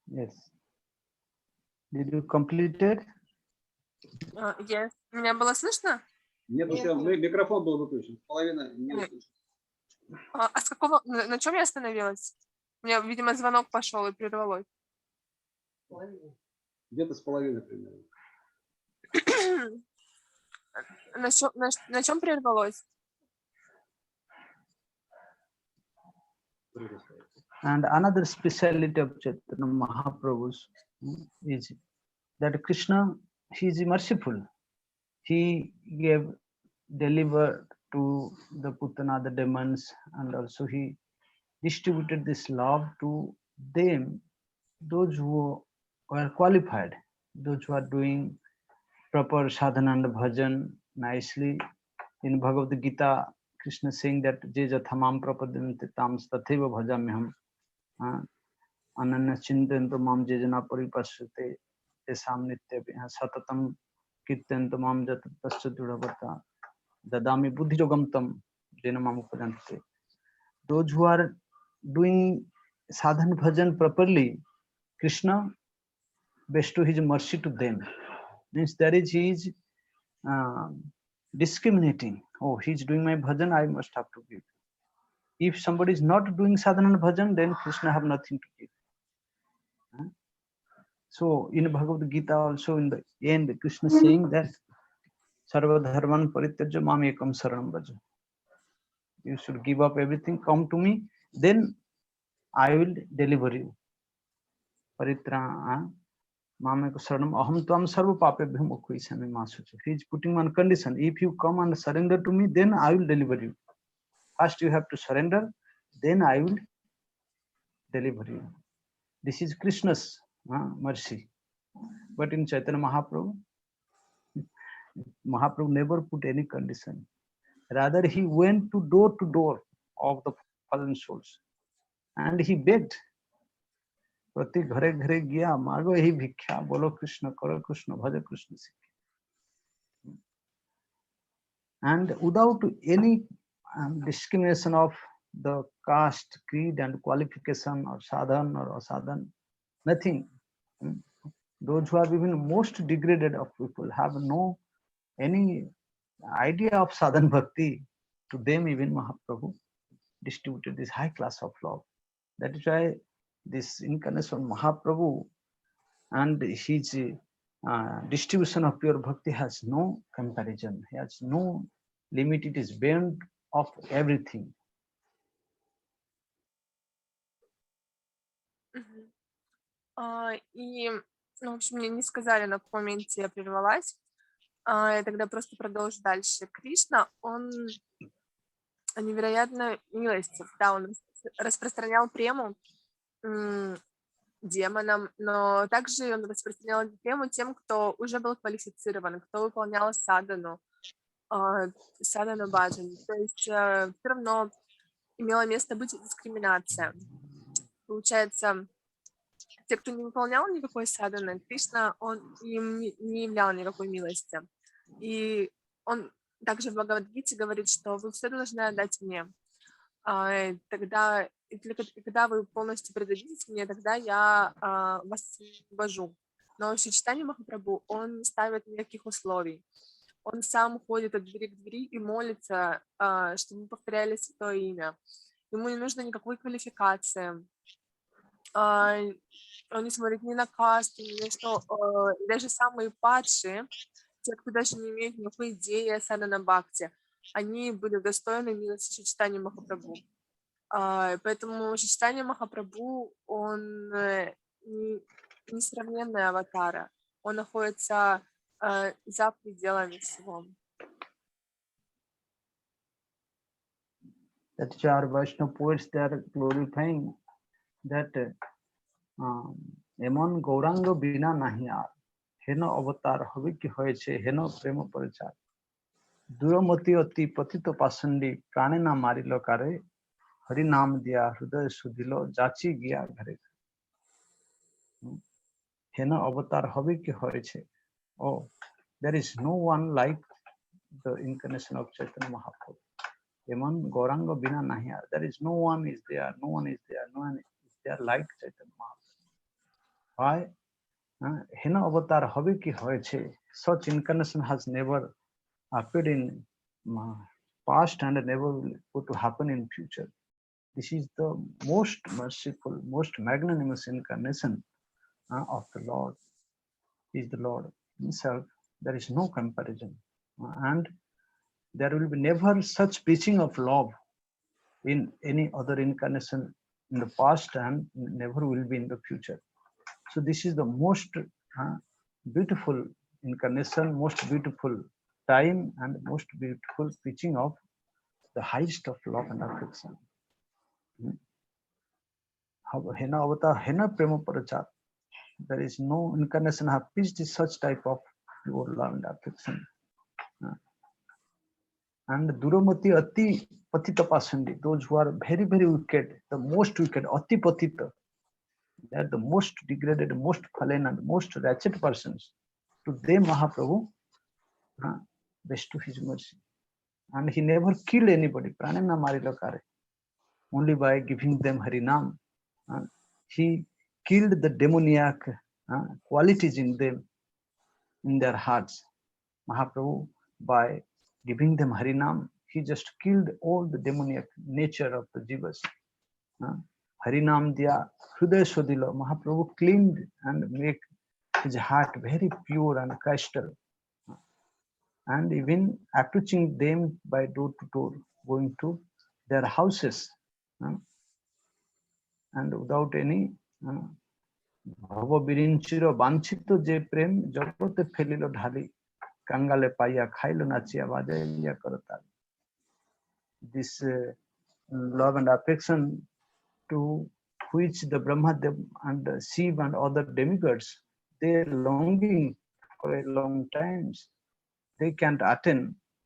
Yes. Did you complete it? Yes. Меня было слышно? Нет, у тебя микрофон был выключен. Половина не слышно. А с какого, на чем я остановилась? У меня, видимо, звонок пошел и прервалось. Где-то с половины примерно. На чем прервалось? And another speciality of Chaitanya Mahaprabhu's is that Krishna, he is merciful. He delivered to the Putana, the demons, and also he distributed this love to them, those who were qualified, those who are doing proper sadhana and bhajan nicely. In Bhagavad Gita, Krishna saying that Je jathamam prapadante tam tatheva bhajamyaham ananya chintanto mam jejana paripasyate tesam nitya satatam kirtanto mam jatatasya dudhavata dadami buddhirogam tam jena mam upadante. Those who are doing sadhana bhajan properly, Krishna bestow his mercy to them. Means there is his discriminating. Oh, he's doing my bhajan, I must have to give. If somebody is not doing sadhana bhajan, then Krishna have nothing to give. So in Bhagavad Gita also in the end, Krishna saying that Sarva dharman parityajya mam ekam saranam bhaja. You should give up everything, come to me, then I will deliver you. Paritra Mameko saranam aham tvam sarva papebhyam mokshaami ma suchi. He is putting one condition. If you come and surrender to me, then I will deliver you. First you have to surrender, then I will deliver you. This is Krishna's mercy. But in Chaitanya Mahaprabhu, Mahaprabhu never put any condition. Rather, he went to door of the fallen souls and he begged. Prati ghare ghare gya, mago hi bhikkya, bolo Krishna, karo Krishna, bhaja Krishna. And without any discrimination of the caste, creed, and qualification, or sadhan or asadhan, nothing. Those who are even most degraded of people have no any idea of sadhan bhakti. To them, even Mahaprabhu distributed this high class of love. That is why this incarnation Mahaprabhu and his distribution of pure bhakti has no comparison. He has no limit. It is beyond of everything. И, ну, в общем, мне не сказали, на каком моменте я прервалась. Я тогда просто продолжу дальше. Кришна, он невероятно милостив. Да, он распространял прему демонам, но также он распространял прему тем, кто уже был квалифицирован, кто выполнял садану баджан. То есть все равно имела место быть дискриминация. Получается, те, кто не выполнял никакой саданы, Кришна, он им не являл никакой милости. И он также в Бхагавад-гите говорит, что вы все должны отдать мне. Тогда, когда вы полностью предадитесь мне, тогда я вас освобожу. Но в Чайтанья Махапрабху он не ставит никаких условий. Он сам ходит от двери к двери и молится, чтобы мы повторяли святое имя. Ему не нужно никакой квалификации. Он не смотрит ни на касту, ни на что. Даже самые падшие, те, кто даже не имеют никакой идеи о садана бхакти, они были достойны милости Чайтаньи Махапрабху. Поэтому Чайтанья Махапрабху, он несравненный аватара. Он находится за пределами всего. That is our Vaishnava poets, they are glorifying that এমন গৌরাঙ্গ বিনা নাহি আর হেন অবতার হবে কি হয়েছে হেন প্রেম পরিচার দূরমতি অতি পতিত পাষণ্ডী প্রাণে না মারিল কারে হরি নাম দিয়া হৃদয় সুধিল যাচি গিয়া ঘরে হেন অবতার হবে কি হয়েছে Oh, there is no one like the incarnation of Chaitanya Mahaprabhu. Eman Gauranga Bina Nahiya. There is no one is there, no one is there, no one is there like Chaitanya Mahaprabhu. Why? Hena avatar hobe ki hoyeche. Such incarnation has never appeared in past and never will to happen in future. This is the most merciful, most magnanimous incarnation of the Lord. He is the Lord himself. There is no comparison. And there will be never such preaching of love in any other incarnation in the past and never will be in the future. So this is the most beautiful incarnation, most beautiful time and most beautiful preaching of the highest of love and affection. Hena avatar, Hena prema parachar. There is no incarnation have preached such type of pure love and affection. And Duramati Ati Patita Pasandi, those who are very, very wicked, the most wicked, Ati Patita, they are the most degraded, most fallen, and most wretched persons. To them, Mahaprabhu bestowed his mercy. And he never killed anybody, Pranena Marilakare, only by giving them Harinam. He killed the demoniac qualities in them, in their hearts. Mahaprabhu, by giving them Harinam, he just killed all the demoniac nature of the jivas. Harinam diya Hridaya Sodhila, Mahaprabhu cleaned and make his heart very pure and crystal. And even approaching them by door to door, going to their houses, and without any ভব বিরিঞ্চির বাঞ্ছিত যে প্রেম জগতে ফেলিল ঢালি কাঙ্গালে পাইয়া খাইল নাচিয়া বাজাইয়া করতাল. This love and affection to which the Brahma Dev and Shiva and other demigods, they are longing for a long time. They can't attain,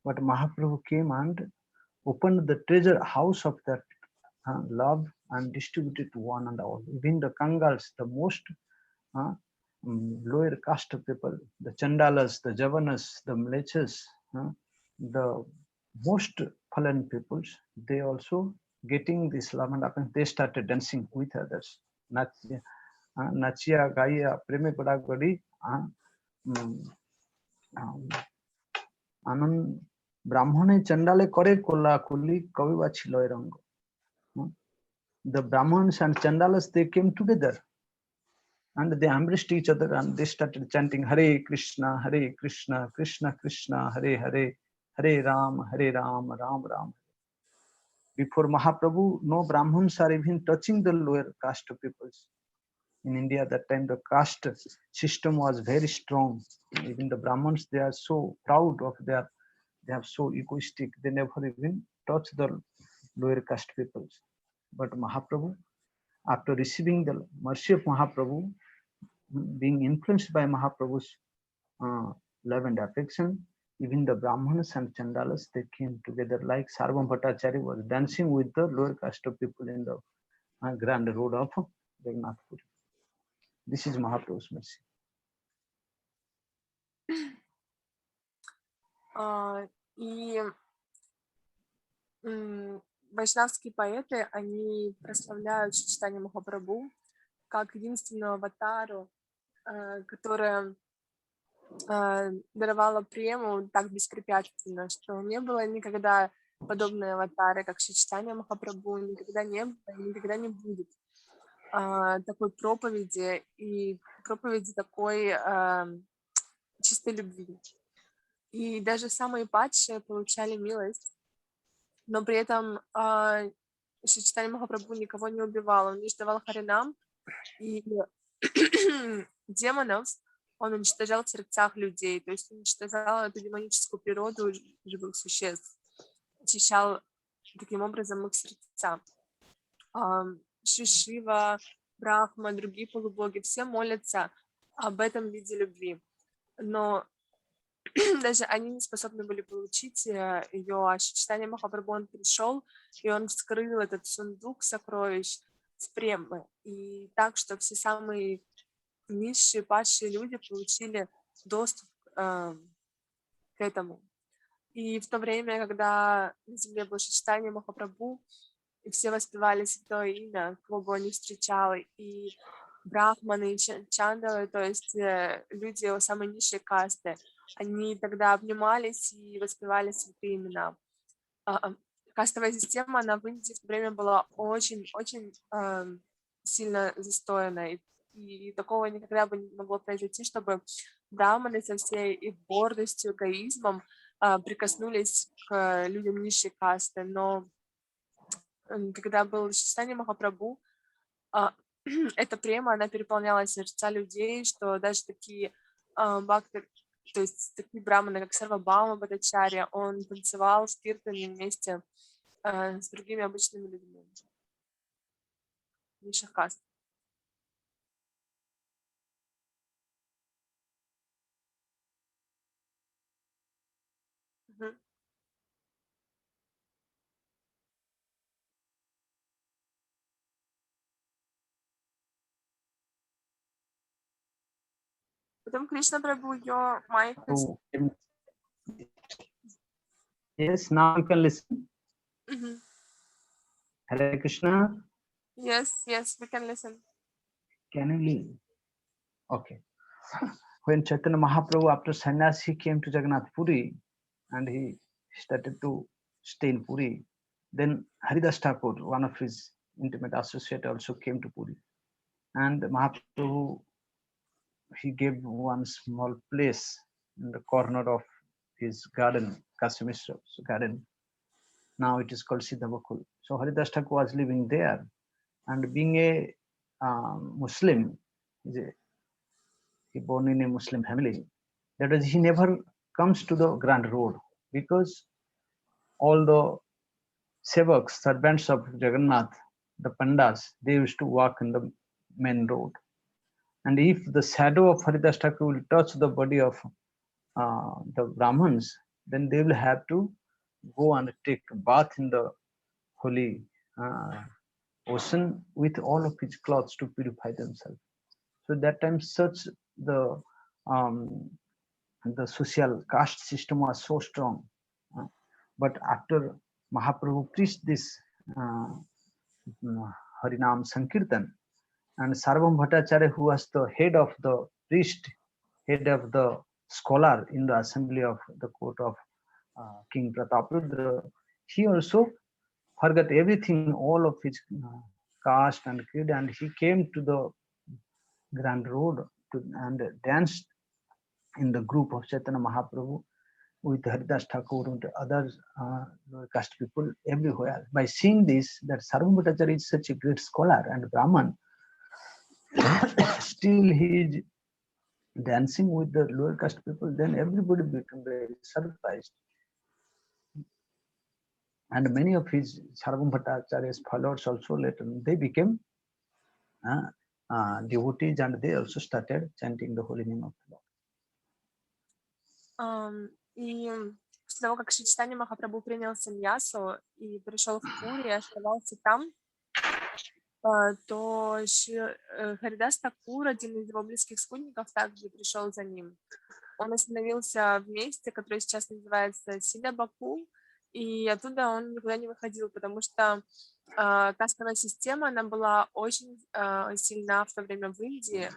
but Mahaprabhu came and opened the treasure house of that love and distributed to one and all. Even the Kangals, the most lower caste of people, the Chandalas, the Javanas, the Mlechas, the most fallen peoples, they also getting this love and affection. They started dancing with others. Nachia Gaya Preme Padagadi Anand Brahmane Chandale Kore Kola Kuli Kaviva Chiloy Rango. The Brahmans and Chandalas, they came together and they embraced each other and they started chanting Hare Krishna, Krishna Krishna, Hare Hare, Hare Ram, Ram Ram. Before Mahaprabhu, no Brahmins are even touching the lower caste of peoples. In India, at that time, the caste system was very strong. Even the Brahmins, they are so proud of they have so egoistic. They never even touch the lower caste peoples. But Mahaprabhu, after receiving the mercy of Mahaprabhu, being influenced by Mahaprabhu's love and affection, even the Brahmanas and Chandalas, they came together like Sarvam Bhattacharya was dancing with the lower caste of people in the grand road of Jagannath Puri. This is Mahaprabhu's mercy. И вайшнавские поэты, они прославляют Чайтанью Махапрабху как единственную аватару, которая даровала прему так беспрепятственно, что не было никогда подобной аватары, как Чайтанья Махапрабху, никогда не было и никогда не будет такой проповеди и проповеди такой чистой любви. И даже самые падшие получали милость, но при этом Чайтанья Махапрабху никого не убивал, он лишь давал харинам, и демонов он уничтожал в сердцах людей, то есть уничтожал эту демоническую природу живых существ, очищал таким образом их сердца. Шива, Брахма, другие полубоги, все молятся об этом виде любви, но даже они не способны были получить ее, а Чайтанья Махапрабху, он пришел, и он вскрыл этот сундук сокровищ с премы, и так, что все самые низшие, падшие люди получили доступ к этому. И в то время, когда на земле было Чайтанья Махапрабху, и все воспевали святое имя, кого бы он ни встречал, и брахманы, и чандалы, то есть люди самой низшей касты, они тогда обнимались и воспевали святые имена. Кастовая система, она в Индии в то время была очень-очень сильно застойна, и такого никогда бы не могло произойти, чтобы браманы со всей их гордостью, эгоизмом прикоснулись к людям низшей касты. Но когда был Чайтанья Махапрабху, эта према, она переполняла сердца людей, что даже такие бхакты, то есть такие браманы, как Сарвабхаума Бхаттачарья, он танцевал в киртане вместе с другими обычными людьми низших каст. Потом Кришна Прабху, your mic is... Yes, now you can listen. Hare Krishna. Yes, we can listen. Can you listen? Okay. When Chaitanya Mahaprabhu, after sannyas, he came to Jagannath Puri and he started to stay in Puri. Then Haridas Thakur, one of his intimate associates, also came to Puri. And Mahaprabhu, he gave one small place in the corner of his garden, Kasimishra's garden. Now it is called Siddhavakul. So Haridas Thakur was living there. And being a Muslim, he born in a Muslim family. That is, he never comes to the grand road because all the sevaks, servants of Jagannath, the pandas, they used to walk in the main road. And if the shadow of Haridas Thakur will touch the body of the Brahmins, then they will have to go and take a bath in the holy ocean with all of his clothes to purify themselves. So that time, such the social caste system was so strong. But after Mahaprabhu preached this Harinam Sankirtan, and Sarvam Bhattacharya, who was the head of the priest, head of the scholar in the assembly of the court of King Prataprudra, he also forgot everything, all of his caste and creed, and he came to the grand road and danced in the group of Chaitanya Mahaprabhu with Haridas Thakur and other lower caste people everywhere. By seeing this, that Sarvam Bhattacharya is such a great scholar and Brahman, still he is dancing with the lower caste people, then everybody became very surprised. And many of his Sarvam Bhattacharya's followers also later, they became devotees, and they also started chanting the holy name of the Lord. И после того, как Шри Чайтанья Махапрабху принял саньясу и пришел в Пури и оставался там, то Харидас Такур, один из его близких спутников, также пришел за ним. Он остановился в месте, которое сейчас называется Сида-Баку, и оттуда он никуда не выходил, потому что кастовая система, она была очень сильна в то время в Индии,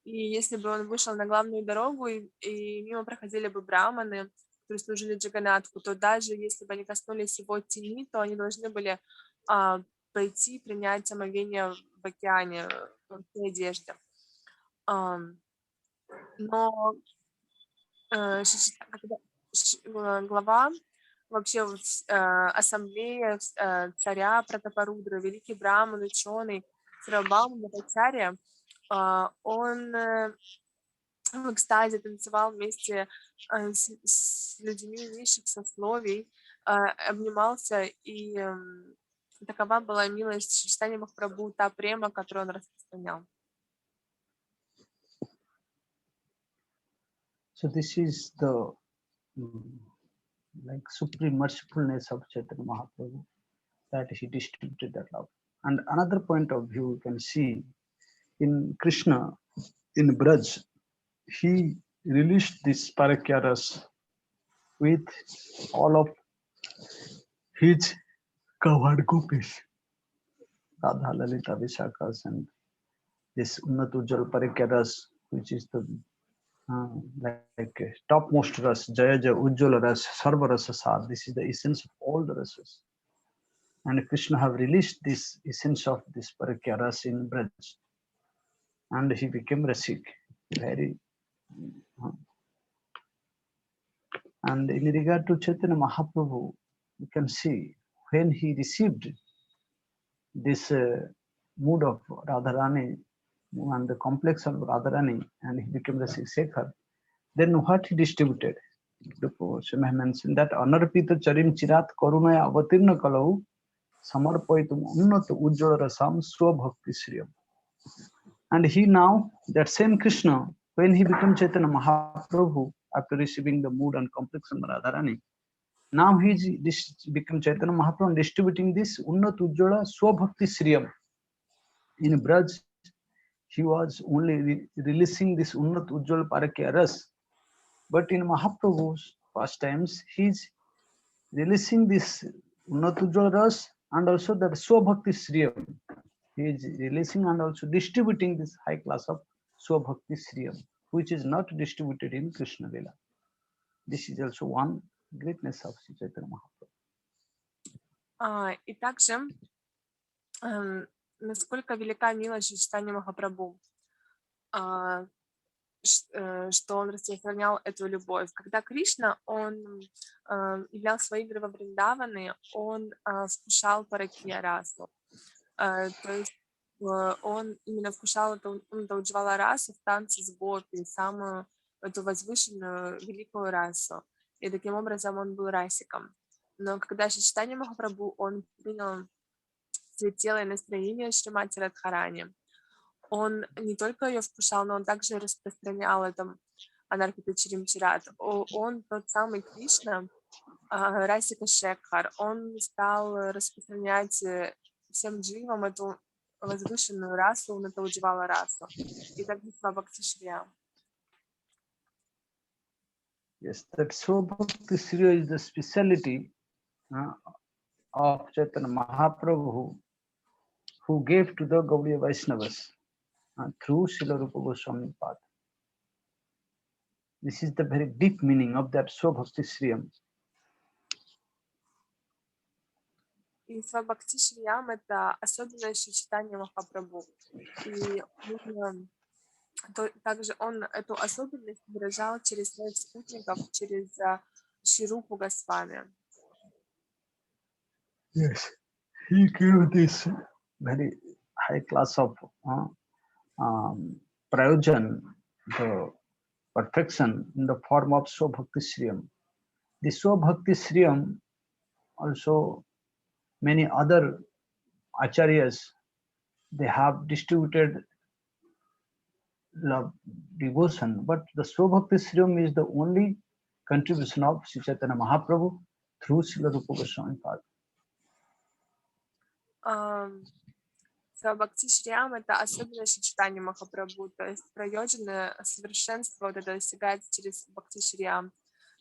и если бы он вышел на главную дорогу, и мимо проходили бы браманы, которые служили Джаганатху, то даже если бы они коснулись его тени, то они должны были пойти принять омовение в океане, в той одежде. Но глава, вообще ассамблея царя Пратапарудры, великий браман, ученый Сарвабхаума Бхаттачарья, он в экстазе танцевал вместе с людьми низших сословий, обнимался, и такова была милость Шри Чайтаньи Махапрабху, та према, которую он распространял. So this is the like supreme mercifulness of Chaitanya Mahaprabhu, that he distributed that love. And another point of view you can see in Krishna, in Braj, he released this Parakyaras with all of his covered gopis, Radha, Lalita, Vishakhas, and this Unnatujjal Parakyaras, which is the like topmost ras, Jaya Jaya Ujjwala ras, Sarva rasa sad. This is the essence of all the rasas. And Krishna have released this essence of this Parakyaras in Braj. And he became Rasik. Very. And in regard to Chaitanya Mahaprabhu, you can see when he received this mood of Radharani and the complex of Radharani, and he became the Shekhar, then what he distributed? The Shema mentioned that Anarpita Charim Chirat Karunaya Avatirna Kalau Samarpaitum Unnata Ujjwala Rasam Swabhakti Shriyam. And he now, that same Krishna, when he became Chaitanya Mahaprabhu, after receiving the mood and complex of Radharani, now he became Chaitanya Mahaprabhu and distributing this Unnata Ujjwala Swabhakti Shriyam. In Braj, he was only releasing this Unnat Ujjwal Parakya Ras. But in Mahaprabhu's pastimes, he's releasing this Unnat Ujjwal Ras and also that Swabhakti Shriyam. He is releasing and also distributing this high class of Swabhakti Shriyam, which is not distributed in Krishna Lila. This is also one greatness of Sri Chaitanya Mahaprabhu. И также насколько велика милость Шри Чайтаньи Махапрабху, что он распространял эту любовь. Когда Кришна, он являл свои игры во Вриндаване, он вкушал паракия расу. То есть он именно вкушал эту уджвала расу в танце с гопи, самую эту возвышенную великую расу. И таким образом он был расиком. Но когда Чайтанья Махапрабху, он принял цвет тела и настроение Шримати Радхарани, он не только ее вкушал, но он также распространял это анархипачаримчарат. Он тот самый Кришна, Расика Шекхар, он стал распространять всем дживам эту возвышенную расу, он это удживала расу. И так Бхакти Шриям. Yes, that so Bhakti Shriya is the speciality of Chaitanya Mahaprabhu, who gave to the Gaudiya Vaishnavas through Srila Rupa Goswami path. This is the very deep meaning of that so Bhakti Shriya. И Свабхакти Шриям — это особенность Чайтанья Махапрабху. И также он эту особенность выражал через своих спутников, через Шрупу Госвами. Yes, he gave this very high class of prayojan, the perfection in the form of so Bhakti Shriyam. The so Bhakti Shriyam also many other acharyas, they have distributed love, devotion, but the so Bhakti Shriyam is the only contribution of Sri Chaitanya Mahaprabhu through Srila Rupa Goswami path. Бхакти Шриям — это особенность Чайтаньи Махапрабху, то есть прайоджана, совершенство вот это достигается через Бхакти Шриям.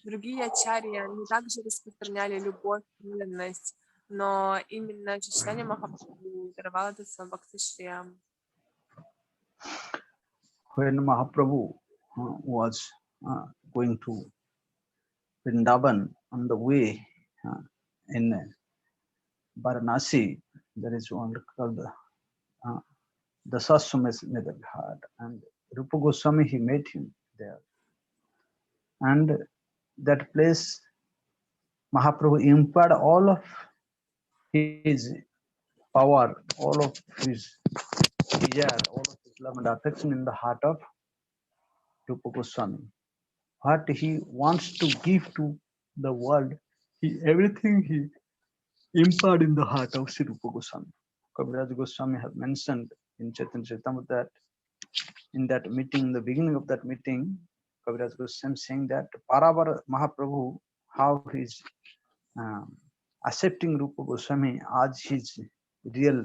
Другие ачарьи, они также распространяли любовь, преданность, но именно Чайтанья Махапрабху даровал это в Бхакти Шриям. When Mahaprabhu was going to Vrindavan, on the way in Varanasi, there is one called the Saswamedha Ghat, and Rupa Goswami, he met him there. And that place, Mahaprabhu imparted all of his power, all of his desire, all of his love and affection in the heart of Rupa Goswami. What he wants to give to the world, everything he imparted in the heart of Sri Rupa Goswami. Kaviraj Goswami have mentioned in Chaitanya Charitamrita that in that meeting, the beginning of that meeting, Kaviraj Goswami saying that Paravar Mahaprabhu, how he's accepting Rupa Goswami as his real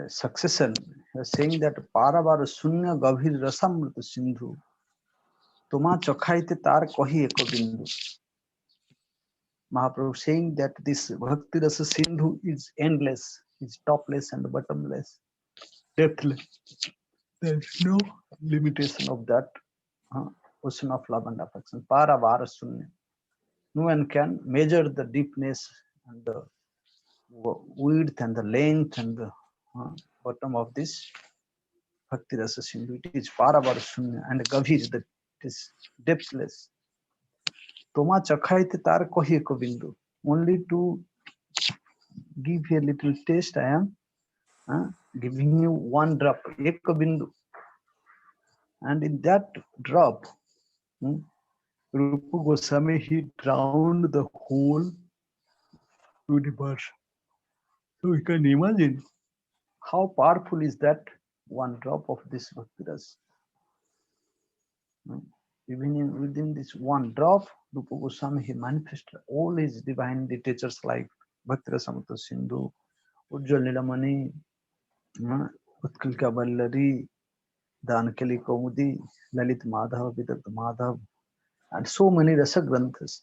successor, saying that Paravar Sunya Bhakti-rasamrita-sindhu Uttama tar kahi ekabindu. Mahaprabhu saying that this Bhakti-rasa-sindhu is endless, is topless and bottomless, depthless. There is no limitation of that ocean of love and affection. Paravara Sunya. No one can measure the deepness and the width and the length and the bottom of this Bhakti-rasa-sindhu. It is Paravara Sunya and Gavir, that it is depthless. Toma chakhaite tar kahi ekabindu. Only to give you a little taste, I am giving you one drop, ekabindu. And in that drop, Rupa Goswami, he drowned the whole universe. So you can imagine how powerful is that one drop of this Bhakti-rasa. Even within this one drop, Rupa Goswami, he manifested all his divine literatures like Bhakti-rasamrita-sindhu, Ujjwal Nilamani, Utkalika Vallari, Dankali Kaumudi, Lalit Madhav, Vidagdha Madhav, and so many rasa granthas.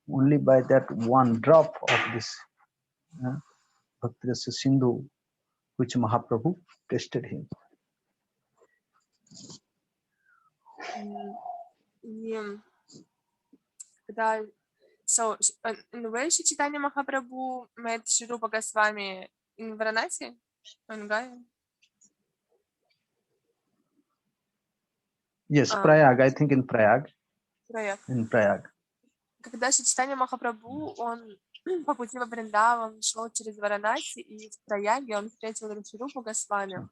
Only by that one drop of this Bhakti-rasa-sindhu, which Mahaprabhu tested him. So, where is Chaitanya Mahaprabhu met Shri Rupa Goswami? In Varanasi? In Gaya? Yes, Prayag, I think in Prayag. Prayag. In Prayag. Когда Chaitanya Mahaprabhu, он по пути во Вриндаван шел через Варанаси, и в Праяге он встретил Рупу Госвами.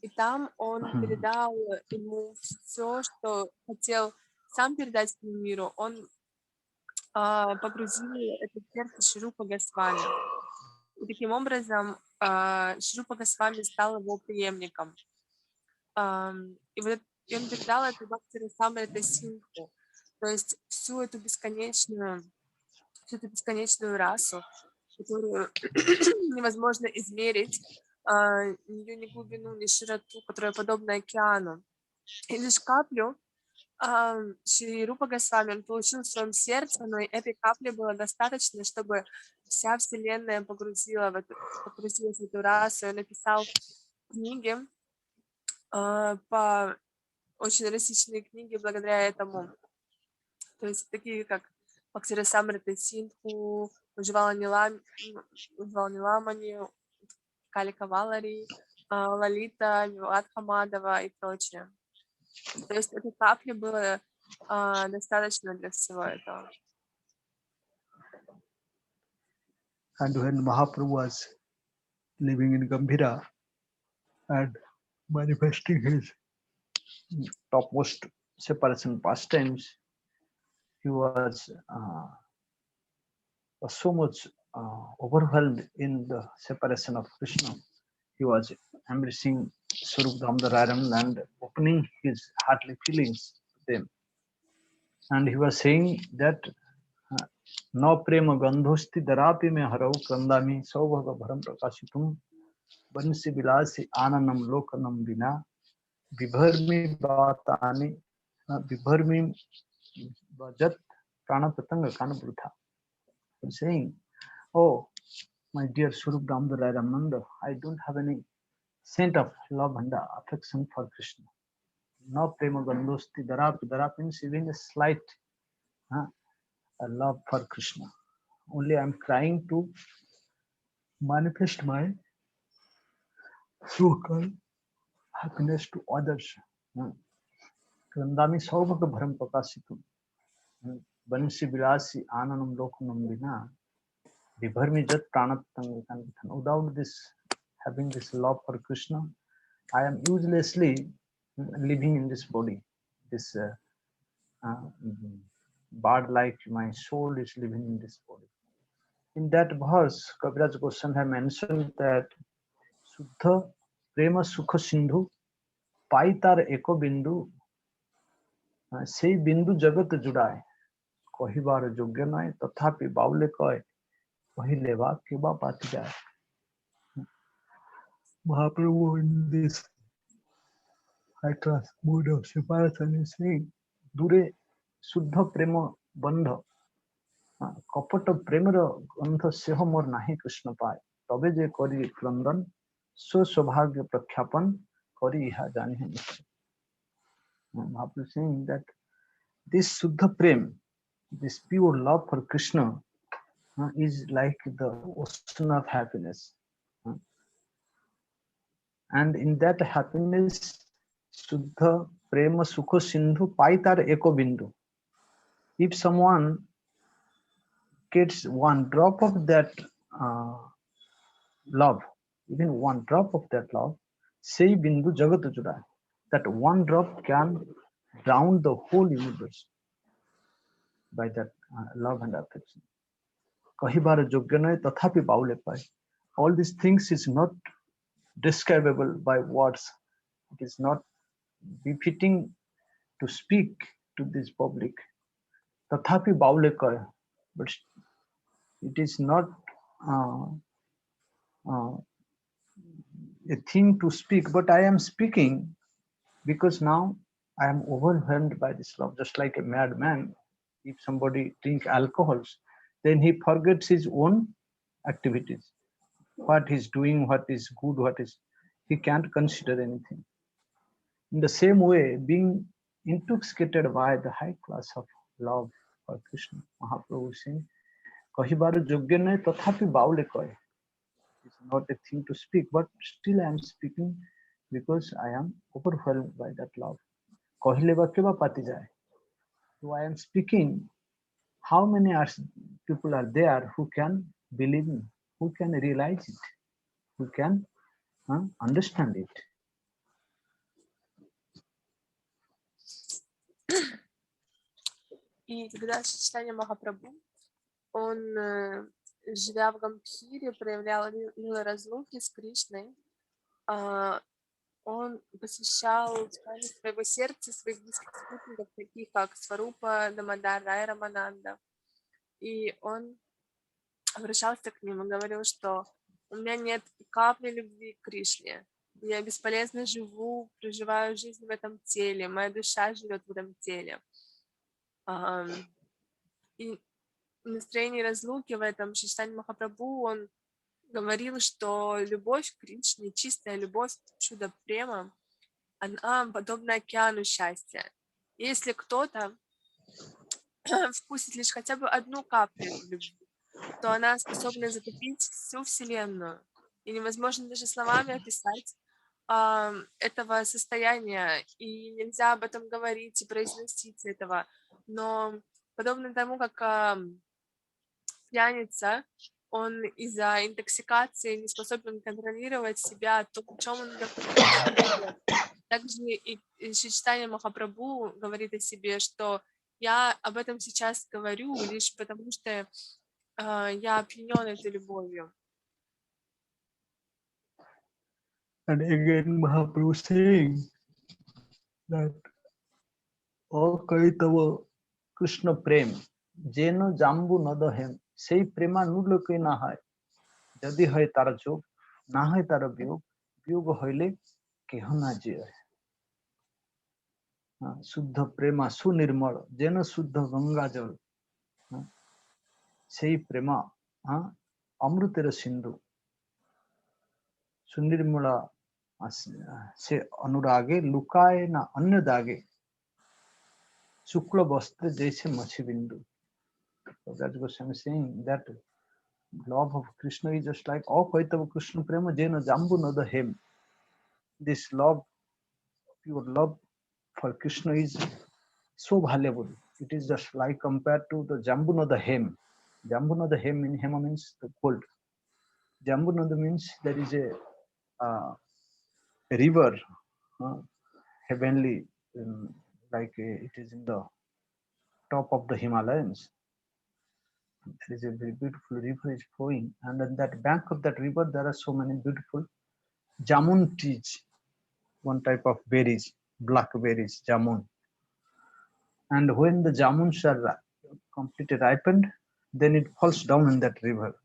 И там он передал ему все, что хотел сам передать всему миру. Он погрузил это в сердце Шрупа Госвами. И таким образом Шрупа Госвами стал его преемником. И он передал это Бхакти-расамрита-синдху, то есть всю эту бесконечную расу, которую невозможно измерить, ее ни глубину, ни широту, которая подобна океану. И лишь каплю Шри Рупа Госвами он получил в своем сердце, но этой капли было достаточно, чтобы вся Вселенная погрузилась в эту расу. Он написал книги, очень различные книги благодаря этому. То есть такие как Бхакти-расамрита-синдху, Ниламани, Калика Валари, Лалита, Виватха Мадава и прочее. То есть этой капли было достаточно для всего этого. And when Mahaprabhu was living in Gambhira and manifesting his topmost separation pastimes, he was so much overwhelmed in the separation of Krishna. He was embracing Swarup Damodararam and opening his heartly feelings to them. And he was saying that no prema gandhosti darapi me harau kandami saubhaga bharam prakashitum bansi bilasi ananam lokanam vina vibharmi batani vibharmi vajat pranapatanga kanabrutha. He was saying, oh, my dear Swarup Damodar Ramananda, I don't have any scent of love and affection for Krishna. No prema gandhosti darapi. Darapi means even a slight a love for Krishna. Only I am trying to manifest my so-called happiness to others. Krandami saubhaga bharam prakashitum. Bansi bilasi ananam lokanam vina. Vibharmi jat pranatanga. Without this, having this love for Krishna, I am uselessly living in this body. This bird like my soul is living in this body. In that verse, Kaviraj Goswami have mentioned that Suddha Prema Sukha Sindhu Paitar Eko Bindu Sei Bindu Jagat Judai Kohibar Jogya Nai Tathapi Baule Koi Kohileva Kiba Patijai. Mahaprabhu in this high class mode of separation is saying Dure Suddha Prema Bandha कपट Premiere गंध से मोर नाही कृष्ण पाए तबे जे करी क्रंदन स्व सौभाग्य प्रख्यापन करी इहा जानी है Mahaprabhu saying that this Suddha Prem, this pure love for Krishna is like the ocean of happiness, and in that happiness Suddha Prema Sukha Sindhu Paitar Eko Bindu. If someone gets one drop of that love, even one drop of that love, say bindu jagat judai, that one drop can drown the whole universe by that love and affection. Kahibar jogyana tathapi baule pai. All these things is not describable by words. It is not befitting to speak to this public. Tathapi baule kai, but it is not a thing to speak, but I am speaking because now I am overwhelmed by this love, just like a madman. If somebody drinks alcohols, then he forgets his own activities, what he's doing, what is good, he can't consider anything. In the same way, being intoxicated by the high class of love for Krishna, Mahaprabhu saying, Kahibaru Jogyana Tathapi Baule Koi. It's not a thing to speak, but still I am speaking because I am overwhelmed by that love. Kahileva keba pati jai. So I am speaking. How many are people are there who can believe in, who can realize it, who can understand it. И когда Чайтанья Махапрабху, он, живя в Гамбхире, проявлял лилы разлуки с Кришной, он посвящал своего сердца, своих близких спутников, таких как Сварупа, Дамодар, Рай Рамананда. И он обращался к ним и говорил, что у меня нет и капли любви к Кришне. Я бесполезно живу, проживаю жизнь в этом теле, моя душа живет в этом теле. И в настроении разлуки в этом Чайтанья Махапрабху он говорил, что любовь к Кришне, чистая любовь, чудо према, она подобна океану счастья. Если кто-то вкусит лишь хотя бы одну каплю любви, то она способна затопить всю Вселенную. И невозможно даже словами описать этого состояния, и нельзя об этом говорить и произносить этого. Но подобно тому, как пьяница, он из-за интоксикации не способен контролировать себя, то, о чем он говорит. Также и Чайтанья Махапрабху говорит о себе, что я об этом сейчас говорю лишь потому, что я опьянен этой любовью. And again Mahaprabhu saying that Kaitava Krishna Prem Jeno Jambu Nadahem Sei Prema Nuloke na hai Jadi hai tara jog na hai tara vyog vyog hoile keho na jiye Suddha Prema Sunirmal Jeno Suddha Ganga Jal Sei Prema Amrutera-sindhu Sunirmala से अनुरागे लुकाए ना अन्य दागे शुक्ल वस्त्र जैसे मछली बिंदु. So that's what I'm saying, that love of Krishna is just like Kaitava Krishna Prema Jena Jambu Nada Hem. This love, pure love for Krishna is so valuable. It is just like compared to the Jambu Nada Hem. Jambu Nada Hem in Hema means the gold. Jambu Nada means there is a river, heavenly, like it is in the top of the Himalayas. There is a very beautiful river is flowing, and at that bank of that river there are so many beautiful jamun trees, one type of berries, blackberries, jamun. And when the jamuns are completely ripened, then it falls down in that river.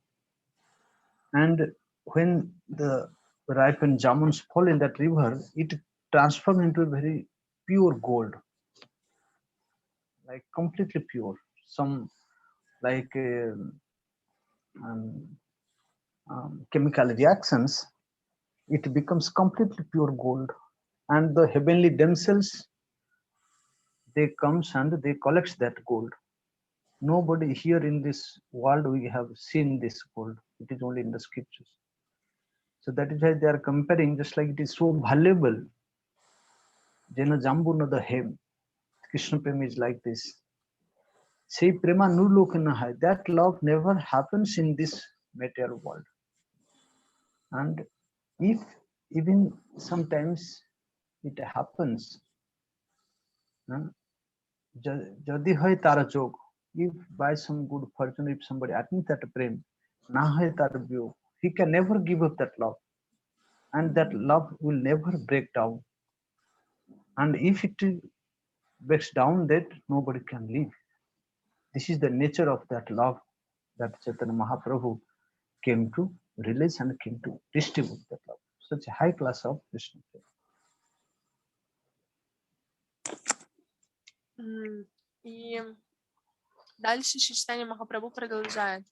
And when the ripened jamuns fall in that river, it transforms into a very pure gold, like completely pure. Some like chemical reactions, it becomes completely pure gold. And the heavenly themselves, they comes and they collect that gold. Nobody here in this world we have seen this gold. It is only in the scriptures. So that is why they are comparing, just like it is so valuable. Jena Jambu the hem. Krishna Prema is like this. Say Prema nu lokana hai. That love never happens in this material world. And if even sometimes it happens, Jadi hai tara chok, if by some good fortune, if somebody attends that prem, na hai tara vyog, he can never give up that love. And that love will never break down. And if it breaks down, that nobody can live. This is the nature of that love that Chaitanya Mahaprabhu came to release and came to distribute that love. Such a high class of Krishna. И дальше Чайтанья Махапрабху продолжает,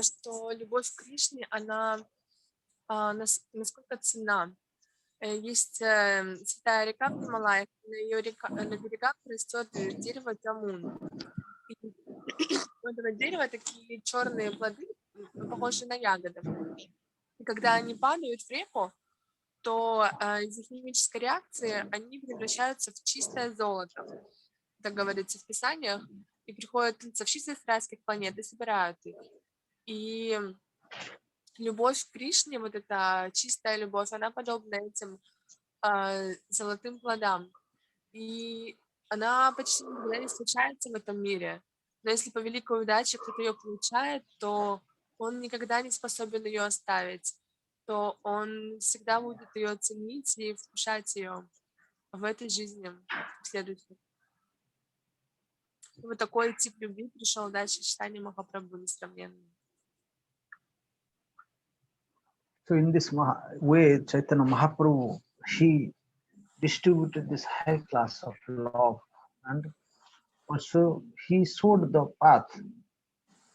что любовь к Кришне, она насколько ценна. Есть святая река в Гималаях, на берегах растет дерево джамун. У этого дерева такие черные плоды, похожие на ягоды. И когда они падают в реку, то из-за химической реакции они превращаются в чистое золото. Так говорится в Писаниях. и приходят танцовщицы с райских планет и собирают их. И любовь к Кришне, вот эта чистая любовь, она подобна этим золотым плодам. И она почти никогда не случается в этом мире. Но если по великой удаче кто-то ее получает, то он никогда не способен ее оставить, то он всегда будет ее ценить и вкушать ее в этой жизни, в следующей. И вот такой тип любви пришел дальше читание Махапрабху несравненный. So in this way, Chaitanya Mahaprabhu, he distributed this high class of love, and also he showed the path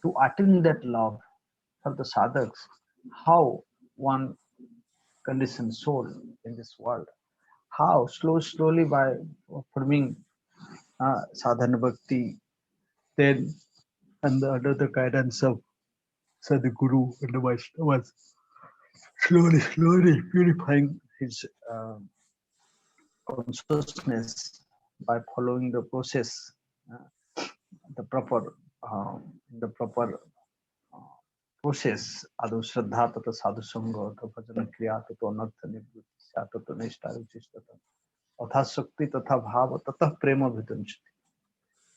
to attain that love for the sadhaks, how one conditioned soul in this world, how slowly by forming sadhana bhakti, then under the guidance of Sadhguru and the Vaishnavas, slowly purifying his consciousness by following the process, the proper process. Adu Shraddha tata sadhu sangha tata bhajana kriya tata anartha nivritti tata nishta ruchistata atha shakti tata bhava tata prema vidunchati.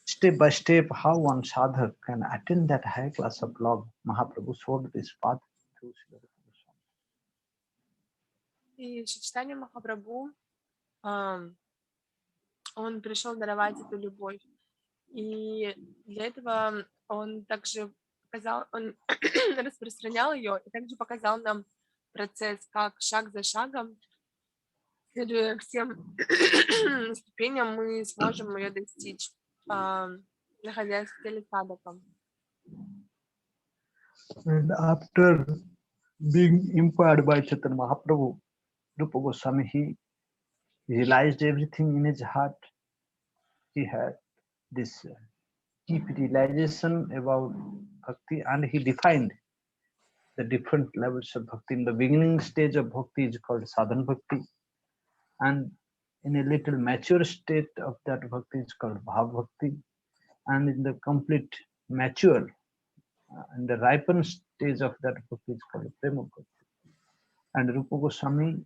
Step by step, how one sadhak can attain that high class of love. Mahaprabhu showed this path through Srila Goswami. И читание Махапрабху, он пришел даровать эту любовь. И для этого он также показал, он распространял ее и также показал нам процесс, как шаг за шагом, следуя всем ступеням, мы сможем ее достичь, находясь в теле садхака. And after being empowered by Chaitanya Mahaprabhu, Rupa Goswami, he realized everything in his heart. He had this deep realization about bhakti, and he defined the different levels of bhakti. In the beginning stage of bhakti is called sadhana bhakti, and in a little mature state of that bhakti is called bhav bhakti, and in the complete mature and the ripened stage of that bhakti is called prema bhakti. And Rupa Goswami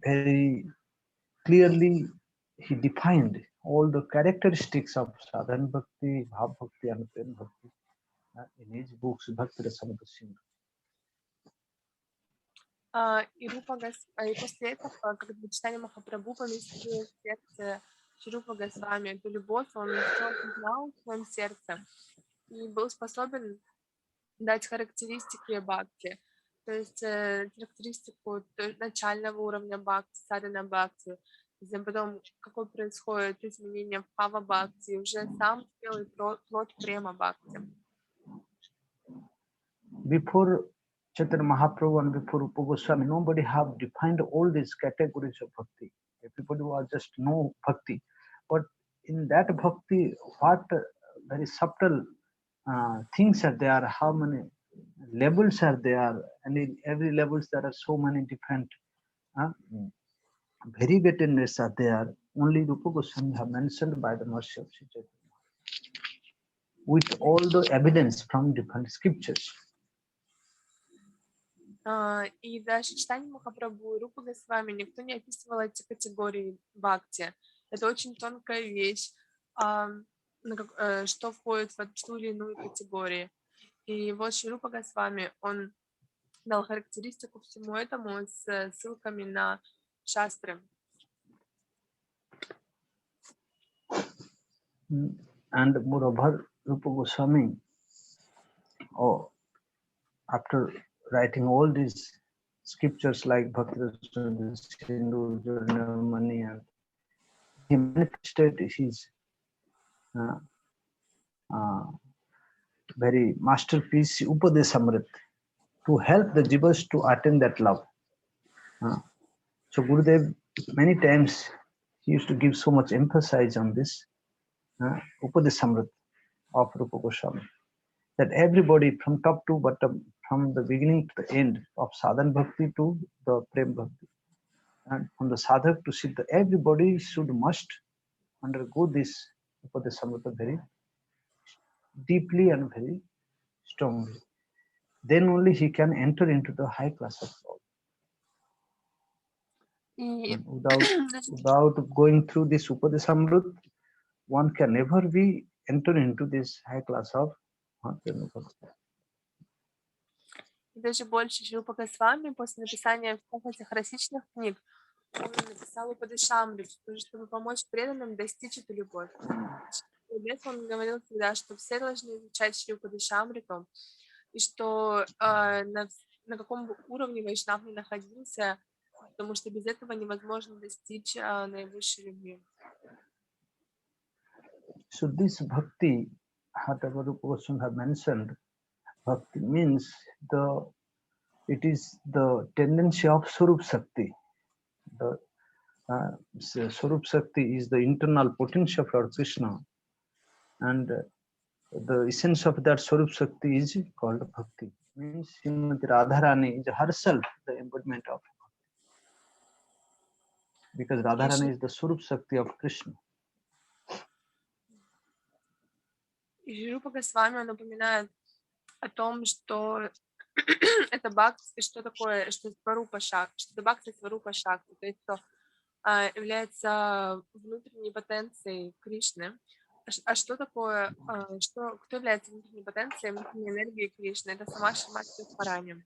very clearly he defined all the characteristics of sadhana bhakti, bhav bhakti, and prema bhakti in his books Bhakti-расамрита-синдху. И после этого, когда читание Махапрабху поместил в сердце Шрупа Госвами эту любовь, он все узнал в своем сердце и был способен дать характеристики бхакти, то есть характеристику начального уровня бхакти, садхана бхакти, затем потом какое происходит изменение в бхава бхакти, уже сам белый плод према бхакти. Before Chaitanya Mahaprabhu and before Rupa Goswami, nobody have defined all these categories of bhakti. Everybody was just know bhakti, but in that bhakti, what very subtle things are there, how many levels are there, and in every levels there are so many different variegatedness are there. Only Rupa Goswami have mentioned by the mercy of Sri Chaitanya, with all the evidence from different scriptures. И даже читание Махапрабху и Рупа Госвами никто не описывал эти категории бхакти. Это очень тонкая вещь, что входит в ту или иную категорию. И вот Шри Рупа Госвами, он дал характеристику всему этому с ссылками на шастры. And moreover, Rupa Goswami, after writing all these scriptures like Bhakti-rasamrita-sindhu-bindu, and he manifested his very masterpiece Upadeshamrit to help the jivas to attain that love. So Gurudev many times he used to give so much emphasis on this Upadeshamrit of Rupa Goswami, that everybody from top to bottom, from the beginning to the end of sadhana bhakti to the prem bhakti, and from the sadhak to siddha, everybody must undergo this Upadeshamrita very deeply and very strongly. Then only he can enter into the high class of love. Without going through this Upadeshamrut, one can never be enter into this high class of Bhakti. И даже больше Шрила Госвами после написания всех этих расичных книг он написал Упадешамриту, чтобы помочь преданным достичь эту любовь. И для этого он говорил всегда, что все должны изучать Шри Упадешамриту, и что на каком бы уровне вайшнав не находился, потому что без этого невозможно достичь наивысшей любви. So this bhakti, whatever Rupa Goswami have mentioned, bhakti means it is the tendency of Swarup Shakti. The Swarup Shakti is the internal potential of Lord Krishna, and the essence of that Swarup Shakti is called bhakti. Means Srimati Radharani is herself the embodiment of bhakti, because Radharani is the Swarup Shakti of Krishna. И Рупа Госвами он упоминает о том, что это бхакти, что такое, что сварупа шакти, что это бхакти сварупа шакти, то есть что является внутренней потенцией Кришны. А что такое, кто является внутренней потенцией, внутренней энергией Кришны? Это сама Шримати Радхарани.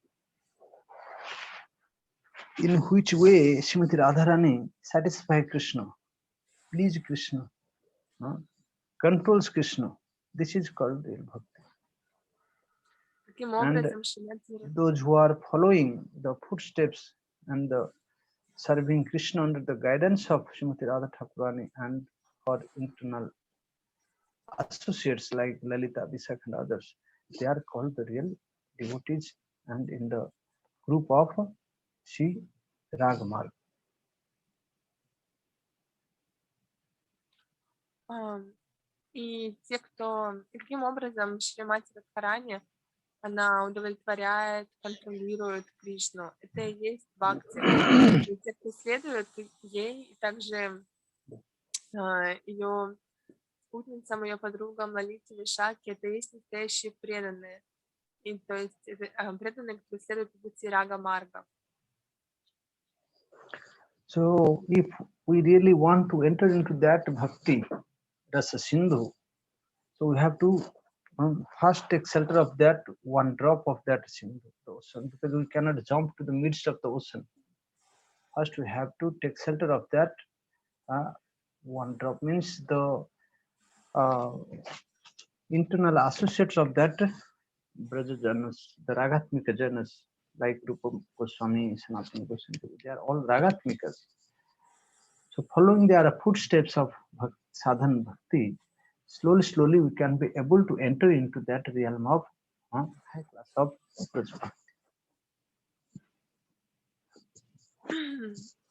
In which way Srimati Radharani satisfies Krishna, please Krishna, controls Krishna. This is called real bhakti. And those who are following the footsteps and serving Krishna under the guidance of Srimati Radha Thakurani and her internal associates like Lalita, Vishak and others, they are called the real devotees and in the group of Shri Ragamarg. И те, кто... И каким образом Шримати Радхарани, она удовлетворяет, контролирует Кришну. Это и есть бхакти. И те, кто следует ей, и также ее спутницам, ее подругам Лалите, Вишаке, это и есть настоящие преданные. И, то есть преданные, которые следуют по пути Рага Марга. So if we really want to enter into that Bhakti-rasa-sindhu, so we have to first take shelter of that one drop of that sindhu, the ocean, because we cannot jump to the midst of the ocean. First we have to take shelter of that one drop, means the internal associates of that Braja Janas, the Ragatmika Janas, like Rupa Goswami, Sanatana Goswami, they are all Ragatmikas. So following their footsteps of sadhan bhakti, slowly we can be able to enter into that realm of high class of Braj.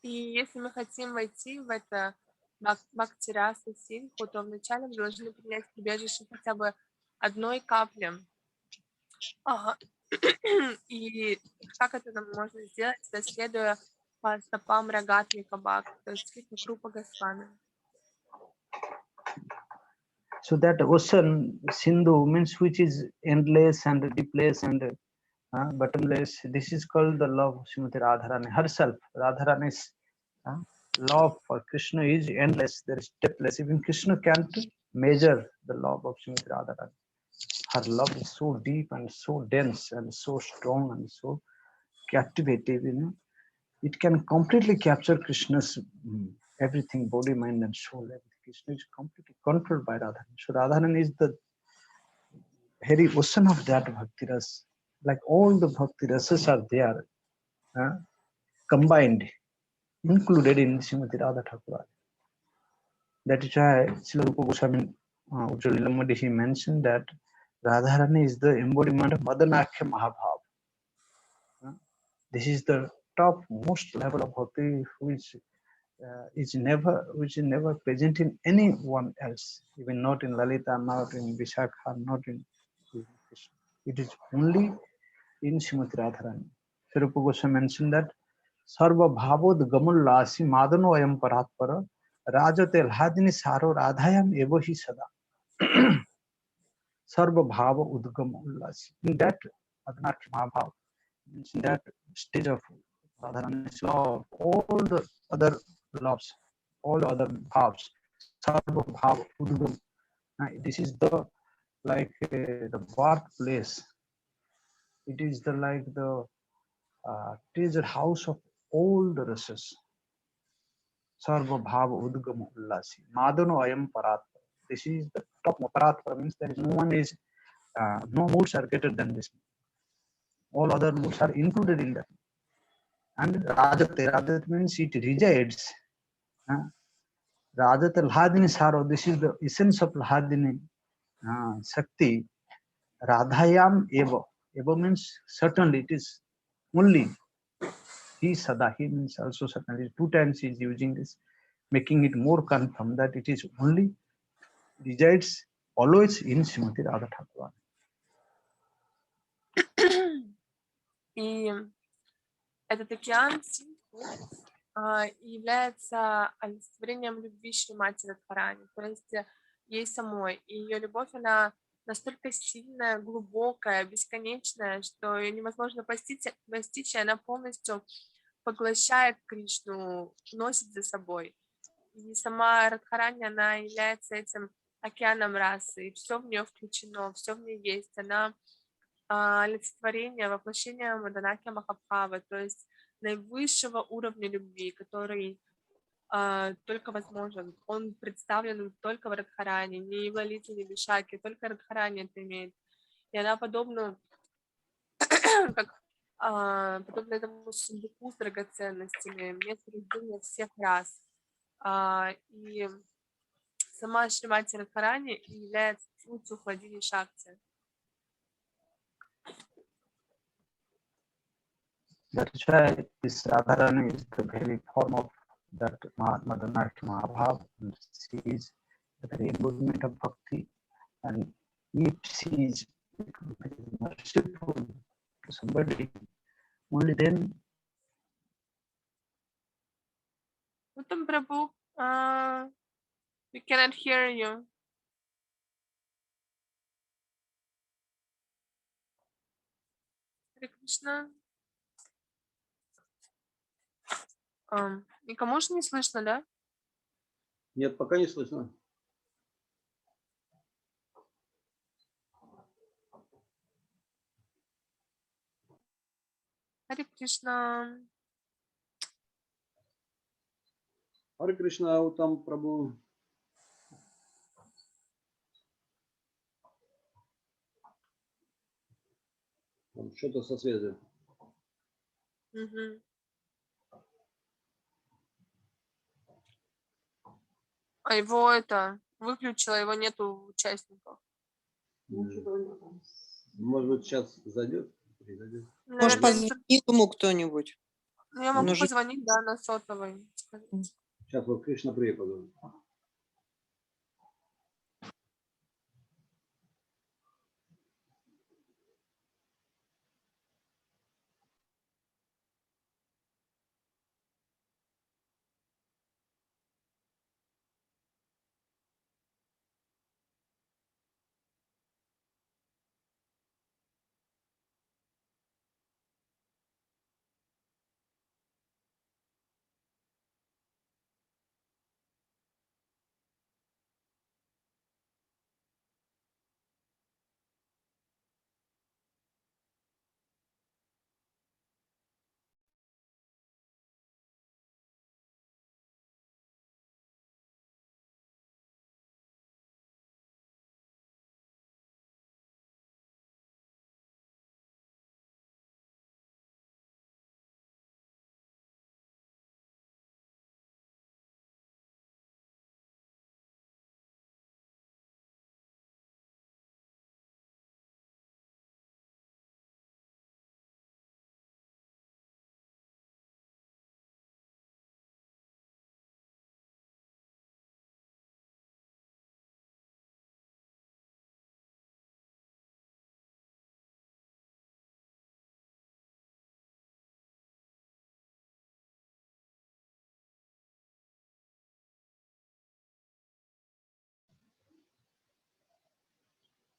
И если мы хотим войти в это Бхакти-расамрита-синдху, то вначале мы должны принять прибежище хотя бы одной капли. И как это нам можно сделать, следуя по стопам Рагатмика Бхакти, то есть Рупа Госвами. So that ocean, Sindhu, means which is endless and deepless and bottomless. This is called the love of Srimati Radharani herself. Radharani's love for Krishna is endless. There is depthless. Even Krishna can't measure the love of Srimati Radharani. Her love is so deep and so dense and so strong and so captivating. You know, it can completely capture Krishna's everything, body, mind, and soul. Everything. Krishna is completely controlled by Radharani. So Radharani is the very ocean of that bhakti ras. Like all the bhakti rasas are there, combined, included in Srimati Radha Thakurani. That is why Srila Rupa Goswami Ujjwala he mentioned that Radharani is the embodiment of Madanakhya Mahabhav. This is the topmost level of bhakti which is never present in anyone else, even not in Lalita, not in Vishakha, not in Krishna. It is only in Srimati Radharani. Sri Rupa Goswami mentioned that Sarva Bhavod Gamullasi Madano Ayam Paratpara Rajate Lhadini Saro Radhayam Evohi Sada. Sarva Bhava Udgama Ullasi. In that Adnarki Mahabhav, in that stage of Radharani's love, all the other loves, all the other bhavs, Sarva Bhava Udgama. This is the the birthplace. It is the treasure house of all the races. Sarva Bhava Udgama Ullasi. Madano Ayam Paratma. This is the top. Paratma means there is no one is, no moods are greater than this. All other moods are included in that. And Rajate means it resides. Rajate Lahadini Saro. This is the essence of Lahadini Shakti. Radhayam Eva. Eva means certainly it is only. He Sada. He means also certainly. 2 times he is using this, making it more confirm that it is only resides always in Srimati Radha Thakur. И этот океан является олицетворением любви Шримати Радхарани, то есть ей самой. И ее любовь, она настолько сильная, глубокая, бесконечная, что ее невозможно постичь, и она полностью поглощает Кришну, носит за собой. И сама Радхарани, она является этим океаном расы, и все в нее включено, все в ней есть. Она олицетворение, воплощение Маданаки Махабхавы, то есть наивысшего уровня любви, который только возможен. Он представлен только в Радхарани, ни в Лалите, ни в Вишаке, только Радхарани это имеет. И она подобна этому сундуку с драгоценностями, место рождения всех рас. И сама Шримати Радхарани является функцией Хладини Шакти. That is why this Radharani is the very form of that Madanarki Mahabhav. She is the very embodiment of bhakti. And if she is merciful to somebody, only then. Uttama Prabhu, we cannot hear you. Hare Krishna. Никому же не слышно, да? Нет, пока не слышно. Харе Кришна. Харе Кришна, Уттама Прабху. Что-то со связью. Угу. А его выключила, его нету участников. Может быть, сейчас зайдет? Может, позвонит ему кто-нибудь? Я могу позвонить, да, на сотовый. Сейчас вот Кришна Прия позвонит.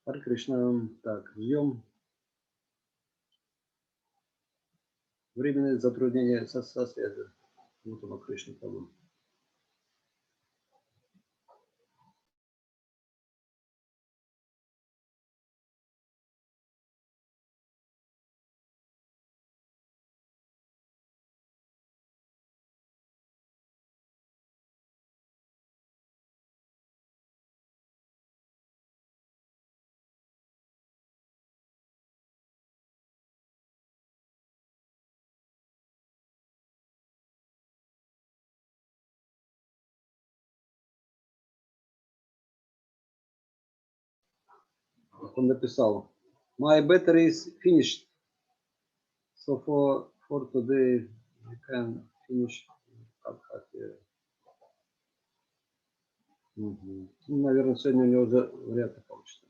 Харе Кришна. Так, ждем. Временные затруднения со связью. Уттама Кришна Прабху. Он написал: My battery is finished, so for today we can finish. Угу. Ну, наверное, сегодня у него уже вряд ли получится.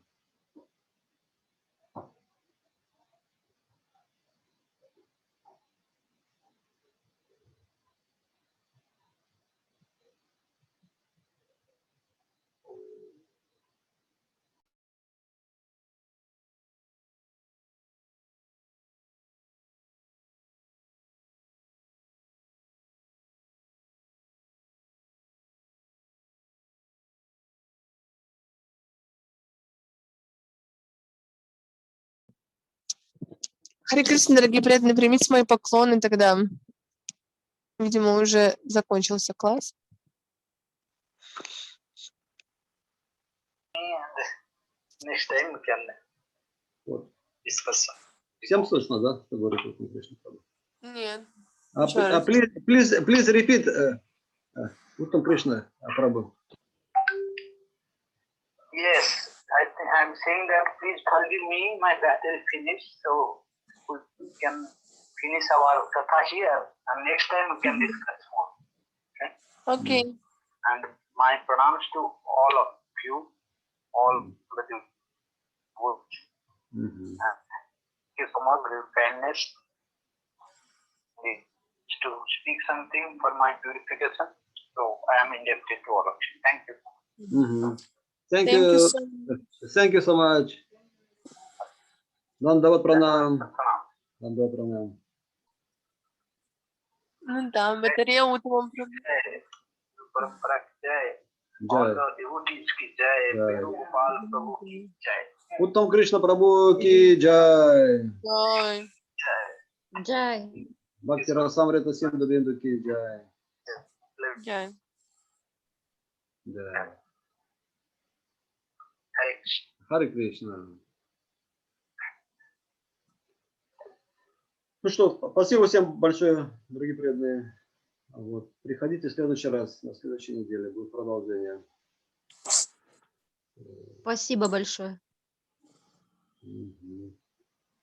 Харе Кришна, дорогие преданные, примите мои поклоны тогда. Видимо, уже закончился класс. Next time we can Вот. discuss. Всем слышно, да, что говорит Кришна Прабху? Нет. Please repeat, Уттама Кришна Прабху. Yes, I'm saying that please forgive me, my battery is finished, so we can finish our katha here, and next time we can discuss more. Okay. And my pranams to all of you, all the good. Thank you so much for your kindness. To speak something for my purification, so I am indebted to all of you. Thank you. Thank you. Thank you so much. Нандаvat pranam. Нандаvat pranam. Ну да, батарея утром. Уттама Кришна Прабху ки джай. Джай. Джай. Бхакти-расамрита-синдху-бинду ки джай. Джай. Да. Харе Кришна. Ну что, спасибо всем большое, дорогие преданные. Вот. Приходите в следующий раз, на следующей неделе будет продолжение. Спасибо большое. Угу.